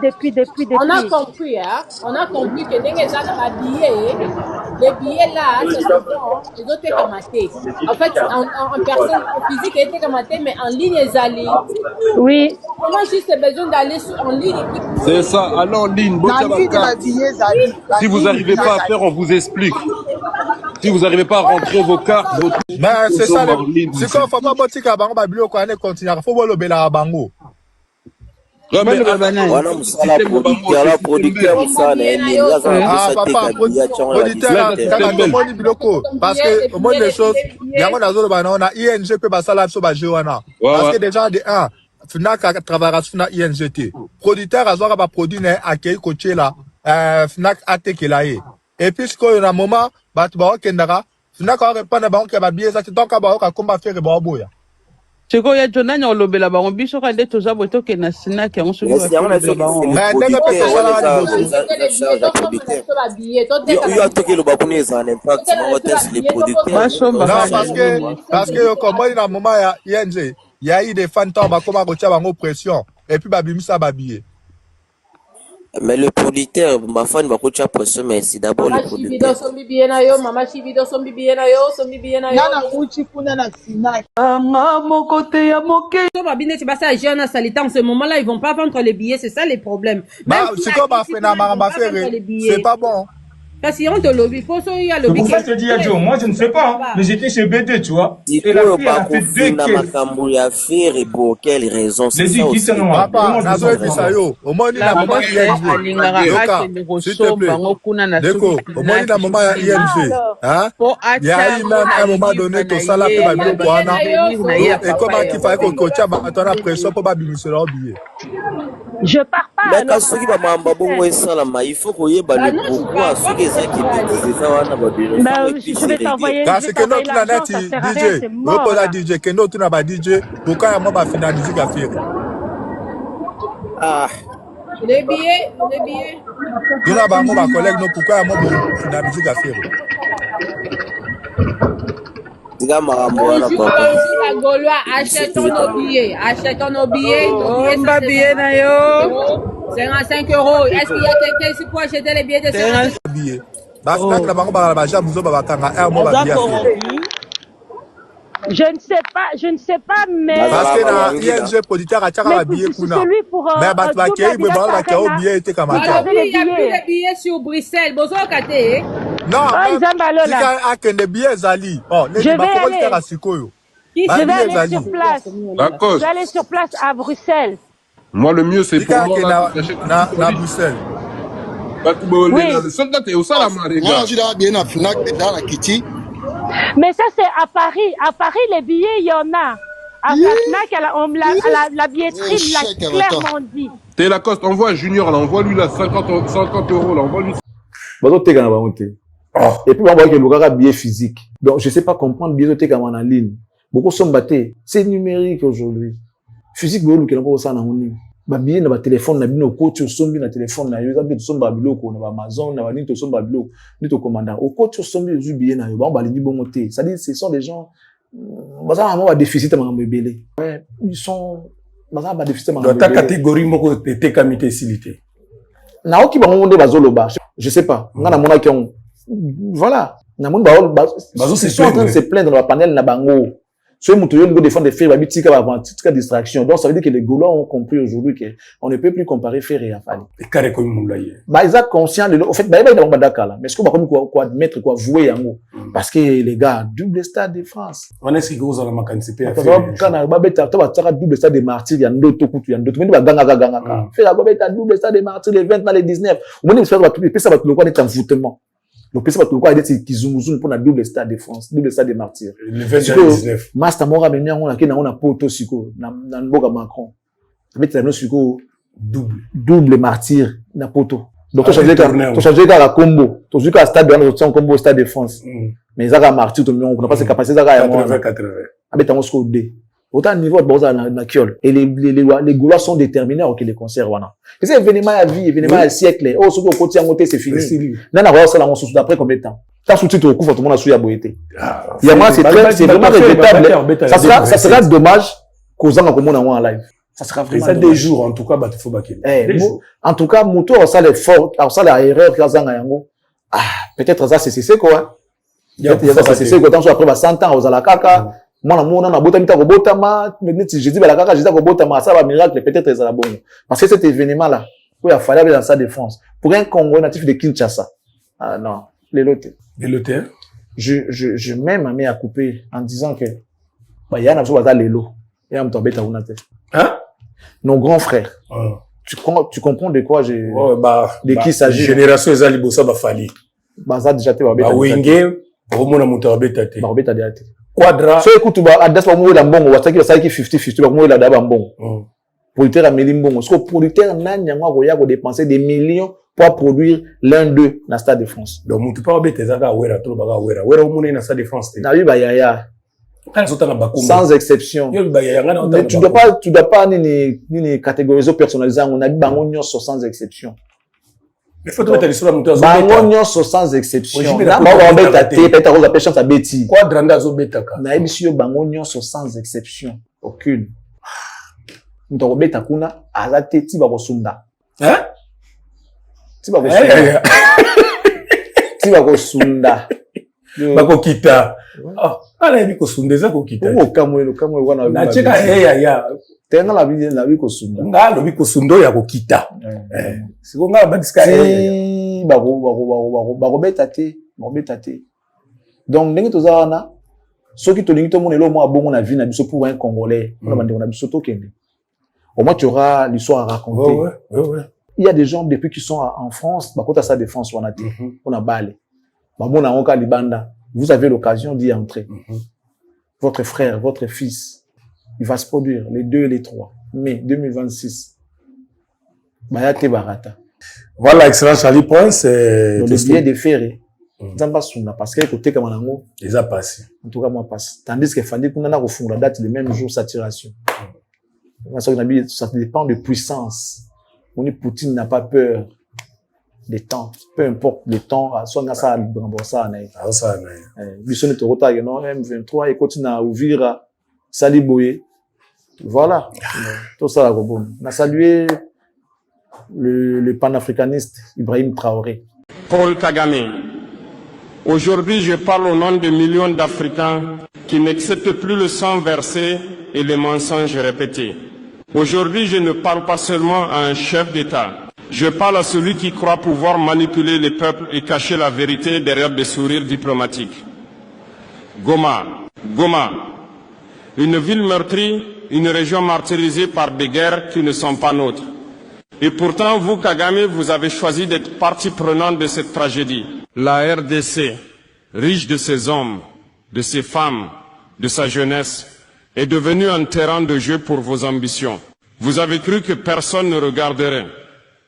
On a compris, hein. On a compris que les gens les billets là, c'est souvent, les autres étaient kamatés. En fait, en personne physique, ils étaient kamatés, mais en ligne, ils allaient. Oui. On a juste besoin d'aller en ligne. C'est ça, allez en ligne. Si vous n'arrivez pas à faire, on vous explique. Si vous n'arrivez pas à rentrer vos cartes, vos trucs, mais c'est ça. C'est quoi, faut pas botter qu'à bango babilo qu'on est continuer. Faut voir le bela bango. Ah papa, producteur, parce que au moins des choses, il y a un autre banana, ING peut passer là sur Bajoana. Parce que déjà de 1, Fnac travaille sur INGT. Producteur a besoin de produire accueil coaché là, Fnac AT qui là. Et puis ce qu'on a un moment, bah tu vas Kendara, Fnac a répondre à banque qui va bien ça, donc à banque comme va faire boya. Cheko ya Jonani olobela bango biso ka nde toza boto ke na Snack on se voit. Mais ndenge pe yo toke lo bakuni za impact mo test les producteurs. Non parce que comme moi na moment ya ING, il y a eu des fantômes ba comme ko tia bango pression et puis ba bimisa ba billet. Mais le producteur, ma femme va coacher pression, mais c'est d'abord le producteur. Maman Chivido sombi bien na yo. Nana uchi kuna na Snack. Mon côté ya moke. Babine tu basa jeune à Salita en ce moment-là, ils vont pas vendre les billets, c'est ça les problèmes. Bah, c'est comme ma fait na ma faire, c'est pas bon. Parce qu'on te lobby, faut ça il y a le billets. Pourquoi te dis Adjo, moi je ne sais pas, mais j'étais chez BD, tu vois. Et la fille a fait 2 caisses. Et pour quelle raison c'est ça aussi. Papa, nazo bisa yo. Au moins na maman ING. S'il te plaît. D'accord. Au moins na maman ING. Hein? Il y a eu même un moment donné que ça l'a fait ma bio pour Anna. Et comment qu'il fallait que coach a battu la pression pour pas bimisser leur billet. Je pars pas. Mais quand ceux qui va m'embabonner ça là, il faut qu'on y ait le pourquoi ceux qui je vais t'envoyer. Parce que notre planète DJ, repose à DJ, que notre n'a pas DJ, pourquoi il y a finalisé la faire? Ah. Les billets. Il y a ma collègue, non, pourquoi il y a finalisé la faire? Achetons nos billets. Omba billet na yo. 55 €. Est-ce qu'il y a quelqu'un qui peut acheter les billets de 55 billets? Je ne sais pas, mais. Parce que la ING producteur a tiré un billet pour nous. Mais il y a des billets sur Bruxelles. Non, il y a des billets Zali. Je vais aller sur place. Je vais aller sur place à Bruxelles. Moi, le mieux, c'est pour moi. À Bruxelles. Oui. Mais ça, c'est à Paris. À Paris, les billets, il y en a. À Fnac, la billetterie l'a clairement dit. T'es Lacoste, envoie Junior, là, envoie-lui là 50 €, là, envoie-lui. Et puis, on voit que le billet physique. Donc, je ne sais pas comprendre billet en ligne. beaucoup sont battés. C'est numérique aujourd'hui. Physique, beaucoup qui n'ont pas ça dans mon livre. Babie na ba téléphone na bino ko tu sombi na téléphone na yo za bi somba biloko na ba Amazon na ba ni to somba biloko ni to commanda o ko tu sombi zu bien na yo ba balingi bongo te ça dit ce sont des gens baza vraiment ba déficit ma mbebele ouais ils sont baza ba déficit ma dans ta catégorie moko te kamité silité na oki ba monde bazoloba je sais pas ngana mona ki on voilà na monde ba bazo se plaindre dans le panel na bango. Ceux qui ont défendre des faits, ils ont distraction. Donc, ça veut dire que les Gaulois ont compris aujourd'hui qu'on ne peut plus comparer Ferré et Afali. Et carré comme Moulaye. Ils sont conscients de l'eau. En fait, ils sont d'accord. Mais est-ce qu'on va comme quoi admettre, quoi vouer en haut? Parce que les gars, double stade de France. On est ce que vous avez participé à faire. Quand on a double stade de martyrs, il y a d'autres coups, il y a d'autres. Mais il y a ganga. Fait la double stade de martyrs, les 20 dans les 19. On est ça va tout le ça va tout le quoi d'être envoûtement. Donc, c'est pas tout quoi d'être qui zoom pour la double stade de France, double stade de martyrs. Le 20 dans les 19. Master Mora Bemia, on a poto siko, na Mboga Macron. Avec la siko, double martyr, na poto. Donc, tu changes à la combo. Tu changes à stade de combo, stade de France. Mais ça va martyr, on n'a pas ses capacités, ça va 80. Avec un score D. Autant niveau de Boza na Kiol. Et les Gaulois sont déterminés à que les concerts, voilà. Et c'est événement à vie, événement à siècle. Oh, ce qu'on côté à monter, c'est fini. Nana, voilà, ça, là, on se d'après combien de temps? T'as sous-titre au coup, tout le monde a souillé à boïté. Il y a moi, c'est vraiment regrettable. Ça sera dommage qu'aux gens comme on en live. Ça sera vraiment. Ça des jours, en tout cas, bah, il faut baquer. En tout cas, Mouto, ça l'effort, ça l'erreur qu'il y a yango. Ah, peut-être ça, c'est quoi? Il y a ça, c'est quoi? Tant soit après, 100 ans, aux alakaka. Moi, on a bota mita bota ma, je dis balakaka, je dis bota ma, ça va miracle, peut-être ça va bon. Parce que cet événement-là, où il a fallu aller dans sa défense, pour un Congo natif de Kinshasa. Ah, non. Les lotés. Les lotés? Je mets ma main à couper en disant que, bah, il y a un absou à les lots. Il y a un tombé à Ounate. Hein? Nos grands frères. Tu comprends de quoi de qui s'agit? Génération Ezali Bossa Bafali. Bah, ça déjà, tu vas bêta. Bah, Wenge, Romona Moutabeta. Bah, bêta de Quadra. So écoute, à das pas mourir la bongo, ou à ça qui 50-50, va mourir la daba bongo. Producteur à Mélimbongo. Parce que producteur n'a rien à dépenser des millions pour produire l'un d'eux dans le Stade de France. Donc, tu peux pas bêter ça, Wera, trop baga, Wera. Wera, au monde, dans le Stade de France. Nabi Bayaya. Sans exception. Tu dois pas ni catégoriser ou personnaliser. On a dit Bangonio sans exception. Il faut mettre l'histoire de mon Bangonio sans exception. Peut-être qu'on appelle chance à Betty. Quoi, Dranda zo betaka? Naibisio Bangonio sans exception. Aucune. Nous beta kuna azate tiba kosunda. Hein? Tiba kosunda. Tiba kosunda. Bako kita. Ah, ala yebi kosunda za ko kita. Ko kamwe wana. Na cheka ya. Tenga la vie kosunda. Nga lobi kosundo ya ko kita. Siko nga badiska ya. Bako beta te. Donc ndenge tozana soki tolingi to monelo mo abongo na vie na biso pour un Congolais. On a bandé on a biso to kende. Au moins, tu auras l'histoire à raconter. Ouais. Il y a des gens, depuis qu'ils sont en France, quand tu as sa défense, on a balé. Vous avez l'occasion d'y entrer. Votre frère, votre fils, il va se produire les 2 et les 3 mai 2026. Bayate Barata. Voilà, excellent Charlie Prince. Donc, le billet de ferré. Parce que côté comme un ils ont passé. En tout cas, moi, passe. Tandis qu'il fallait qu'on a refondé la date le même jour, saturation. Ça dépend de puissance. On est Poutine n'a pas peur des temps. Peu importe le temps, soit on a ça à ça. Bison est au retard, M23, et continue à ouvrir Saliboye. Voilà. Tout ça, on a salué le panafricaniste Ibrahim Traoré. Paul Kagame. Aujourd'hui, je parle au nom de millions d'Africains qui n'acceptent plus le sang versé et les mensonges répétés. Aujourd'hui, je ne parle pas seulement à un chef d'État. Je parle à celui qui croit pouvoir manipuler les peuples et cacher la vérité derrière des sourires diplomatiques. Goma, une ville meurtrie, une région martyrisée par des guerres qui ne sont pas nôtres. Et pourtant, vous, Kagame, vous avez choisi d'être partie prenante de cette tragédie. La RDC, riche de ses hommes, de ses femmes, de sa jeunesse, est devenue un terrain de jeu pour vos ambitions. Vous avez cru que personne ne regarderait,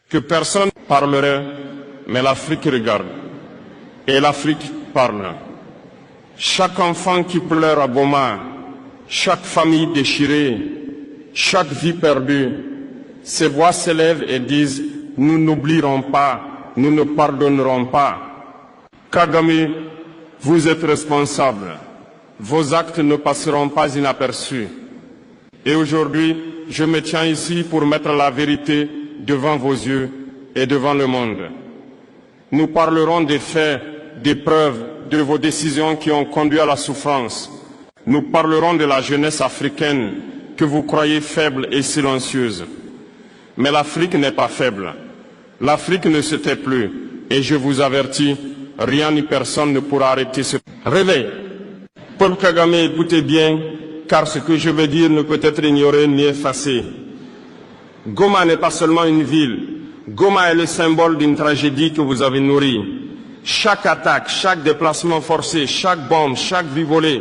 que personne parlerait, mais l'Afrique regarde. Et l'Afrique parle. Chaque enfant qui pleure à Goma chaque famille déchirée, chaque vie perdue, ces voix s'élèvent et disent « Nous n'oublierons pas, nous ne pardonnerons pas ». Kagame, vous êtes responsable. Vos actes ne passeront pas inaperçus. Et aujourd'hui, je me tiens ici pour mettre la vérité devant vos yeux et devant le monde. Nous parlerons des faits, des preuves, de vos décisions qui ont conduit à la souffrance. Nous parlerons de la jeunesse africaine que vous croyez faible et silencieuse. Mais l'Afrique n'est pas faible. L'Afrique ne se tait plus. Et je vous avertis, rien ni personne ne pourra arrêter ce réveil. Paul Kagame, écoutez bien, car ce que je veux dire ne peut être ignoré ni effacé. Goma n'est pas seulement une ville. Goma est le symbole d'une tragédie que vous avez nourrie. Chaque attaque, chaque déplacement forcé, chaque bombe, chaque vie volée,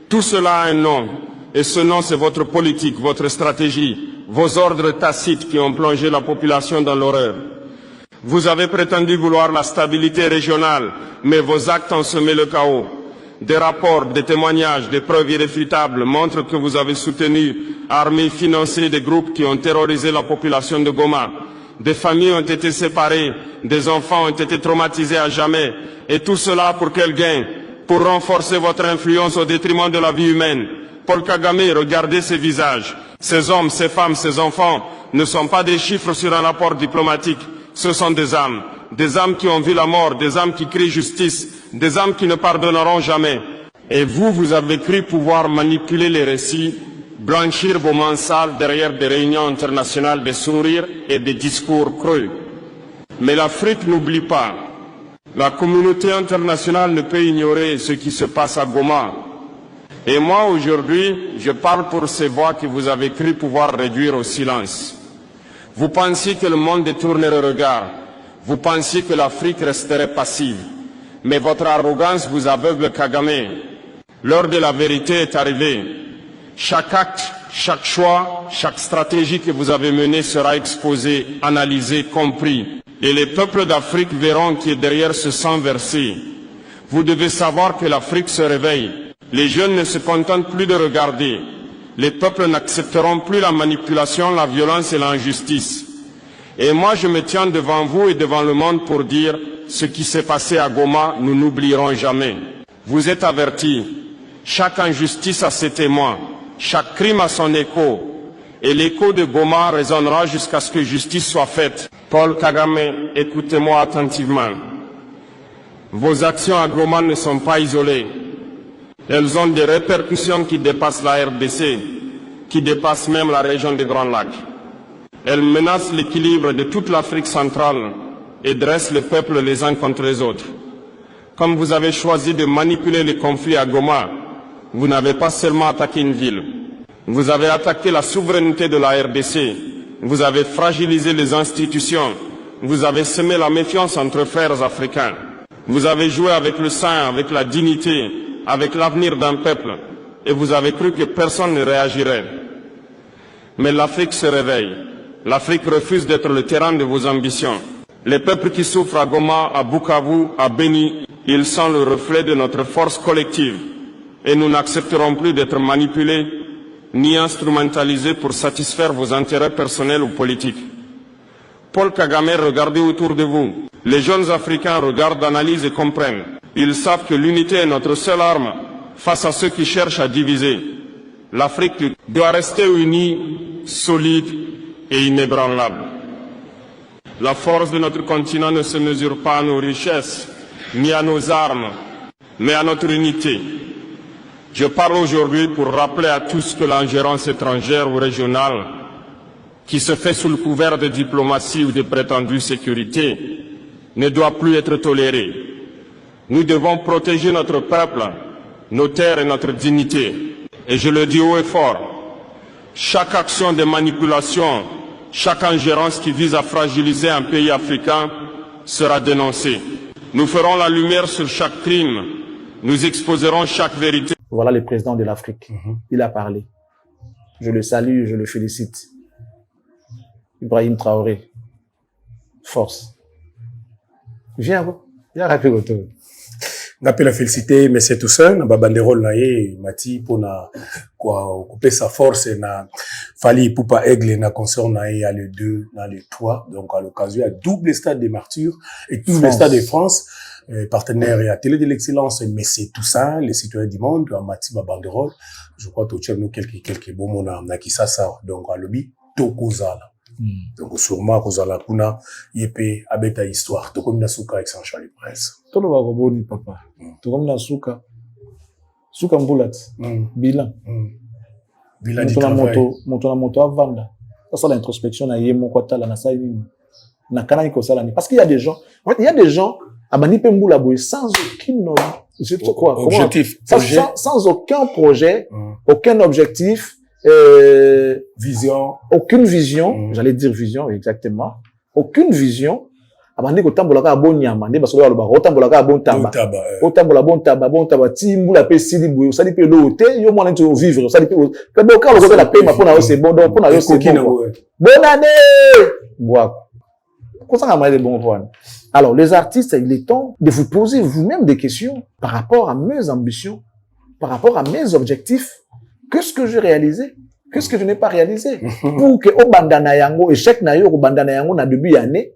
tout cela a un nom. Et ce nom, c'est votre politique, votre stratégie, vos ordres tacites qui ont plongé la population dans l'horreur. Vous avez prétendu vouloir la stabilité régionale, mais vos actes ont semé le chaos. Des rapports, des témoignages, des preuves irréfutables montrent que vous avez soutenu, armé, financé des groupes qui ont terrorisé la population de Goma. Des familles ont été séparées, des enfants ont été traumatisés à jamais. Et tout cela pour quel gain? Pour renforcer votre influence au détriment de la vie humaine. Paul Kagame, regardez ces visages. Ces hommes, ces femmes, ces enfants ne sont pas des chiffres sur un rapport diplomatique. Ce sont des âmes qui ont vu la mort, des âmes qui crient justice, des âmes qui ne pardonneront jamais. Et vous, vous avez cru pouvoir manipuler les récits, blanchir vos mains sales derrière des réunions internationales de sourires et des discours creux. Mais l'Afrique n'oublie pas. La communauté internationale ne peut ignorer ce qui se passe à Goma. Et moi, aujourd'hui, je parle pour ces voix que vous avez cru pouvoir réduire au silence. Vous pensiez que le monde détournerait le regard. Vous pensiez que l'Afrique resterait passive. Mais votre arrogance vous aveugle, Kagame. L'heure de la vérité est arrivée. Chaque acte, chaque choix, chaque stratégie que vous avez menée sera exposée, analysée, compris. Et les peuples d'Afrique verront qui est derrière ce sang versé. Vous devez savoir que l'Afrique se réveille. Les jeunes ne se contentent plus de regarder. Les peuples n'accepteront plus la manipulation, la violence et l'injustice. Et moi, je me tiens devant vous et devant le monde pour dire ce qui s'est passé à Goma, nous n'oublierons jamais. Vous êtes avertis. Chaque injustice a ses témoins. Chaque crime a son écho. Et l'écho de Goma résonnera jusqu'à ce que justice soit faite. Paul Kagame, écoutez-moi attentivement. Vos actions à Goma ne sont pas isolées. Elles ont des répercussions qui dépassent la RDC, qui dépassent même la région des Grands Lacs. Elles menacent l'équilibre de toute l'Afrique centrale et dressent les peuples les uns contre les autres. Comme vous avez choisi de manipuler les conflits à Goma, vous n'avez pas seulement attaqué une ville. Vous avez attaqué la souveraineté de la RDC. Vous avez fragilisé les institutions. Vous avez semé la méfiance entre frères africains. Vous avez joué avec le sang, avec la dignité, avec l'avenir d'un peuple, et vous avez cru que personne ne réagirait. Mais l'Afrique se réveille. L'Afrique refuse d'être le terrain de vos ambitions. Les peuples qui souffrent à Goma, à Bukavu, à Beni, ils sont le reflet de notre force collective. Et nous n'accepterons plus d'être manipulés ni instrumentalisés pour satisfaire vos intérêts personnels ou politiques. Paul Kagame, regardez autour de vous. Les jeunes Africains regardent, analysent et comprennent. Ils savent que l'unité est notre seule arme face à ceux qui cherchent à diviser. L'Afrique doit rester unie, solide et inébranlable. La force de notre continent ne se mesure pas à nos richesses, ni à nos armes, mais à notre unité. Je parle aujourd'hui pour rappeler à tous que l'ingérence étrangère ou régionale, qui se fait sous le couvert de diplomatie ou de prétendue sécurité, ne doit plus être tolérée. Nous devons protéger notre peuple, nos terres et notre dignité. Et je le dis haut et fort, chaque action de manipulation, chaque ingérence qui vise à fragiliser un pays africain sera dénoncée. Nous ferons la lumière sur chaque crime, nous exposerons chaque vérité. Voilà le président de l'Afrique. Il a parlé. Je le salue, je le félicite. Ibrahim Traoré. Force. Viens rapide autour. N'appelle la félicité, mais c'est tout ça. Na banderole na ye, Mati, pour na, quoi, couper sa force, na, Fali, Poupa Aigle, na concert na ye, à le 2, na le 3. Donc, à l'occasion, à double stade des martyrs et tout le stade de France, partenaire et à Télé de l'Excellence, mais c'est tout ça, les citoyens du monde, à Mati, ma banderole. Je crois que tu as nous quelques beaux mots na qui ça, donc, à l'obit, Tokozala. Donc, sûrement, Kozala, Kuna, Yepé, Abeta Histoire, Tokomina Souka avec Saint-Charles Prince. Tout le monde, papa. Tokomina Souka. Souka Mboulat. Bilan. Bilan du travail. Moto à vendre. Ça, c'est l'introspection, na yemo kwa tala na sa yini. Na kanani ko sala ni. Parce qu'il y a des gens, Abani Pemboula Boy, sans aucune, objectif. Sans aucun projet, aucun objectif, vision. Aucune vision, j'allais dire vision, exactement. Aucune vision. Abandi ko tambolaka bon nyama, ne basola loba, otambolaka bon taba. Otambola bon taba, timbula pe sili boyo, ça dit pe lote, yo mwana tu vivre, ça dit pe. Quand on la paye, ma pona c'est bon, donc pona yo c'est bon. Bonne année! Bois. Comment ça va de bon point? Alors, les artistes, il est temps de vous poser vous-même des questions par rapport à mes ambitions, par rapport à mes objectifs. Qu'est-ce que j'ai réalisé? Qu'est-ce que je n'ai pas réalisé? Pour que au bandana yango, échec na yo, au bandana yango na début d'année,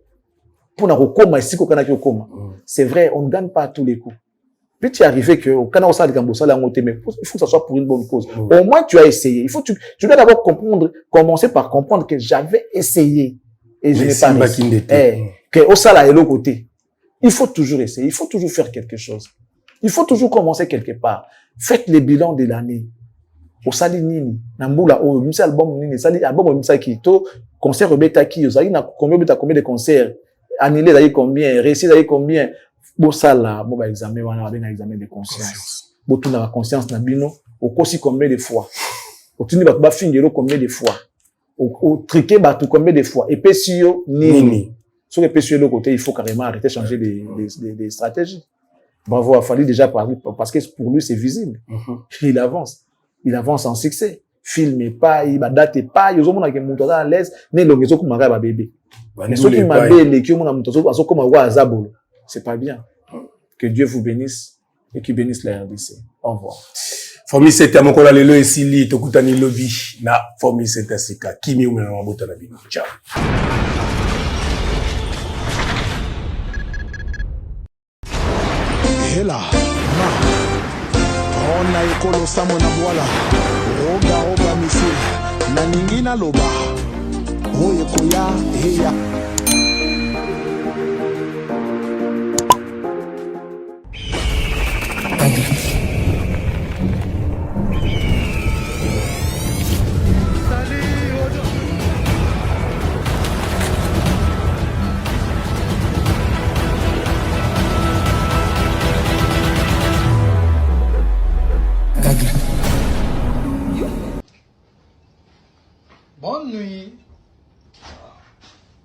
pour na rekoma ici ko kana ki okoma. C'est vrai, on ne gagne pas à tous les coups. Puis tu es arrivé que au kana osala kambo sala ngote, mais il faut que ça soit pour une bonne cause. Au moins tu as essayé. Tu dois d'abord commencer par comprendre que j'avais essayé et je n'ai pas réussi. Que osala et l'autre côté. Il faut toujours essayer, il faut toujours faire quelque chose. Il faut toujours commencer quelque part. Faites les bilans de l'année. Au sali nini, nambula o misa album nini, sali album misa kito, concert rebeta ki, osali na combien de concerts, annulé d'ailleurs combien, réussi d'ailleurs combien, bo sala, bo ba examen wana ba examen de conscience. Bo tout na conscience na bino, au kosi combien de fois. Au tuni ba fingelo combien de fois. Au triquer ba tout combien de fois. Et pesio nini. Sur les pesio de côté, il faut carrément arrêter de changer des stratégies. Bravo à Fali déjà parce que pour lui c'est visible. Il avance. Il avance en succès. Filme pas, il date pas, il y a des gens qui montent à l'aise, mais les gens qui m'ont un bébé. Mais ceux qui m'ont bébé, qui m'ont monté comme un zabolo, c'est pas bien. Que Dieu vous bénisse et qu'il bénisse la RDC. Au revoir. Famille c'était mon collègue Lelo et Sili, Tokutani Lobby, na famille c'était Sika, Kimi ou même Mabota la Bino. Ciao. Et là, on a écolo samo na voila oga misi na ningina loba oye koya heya Bonne nuit.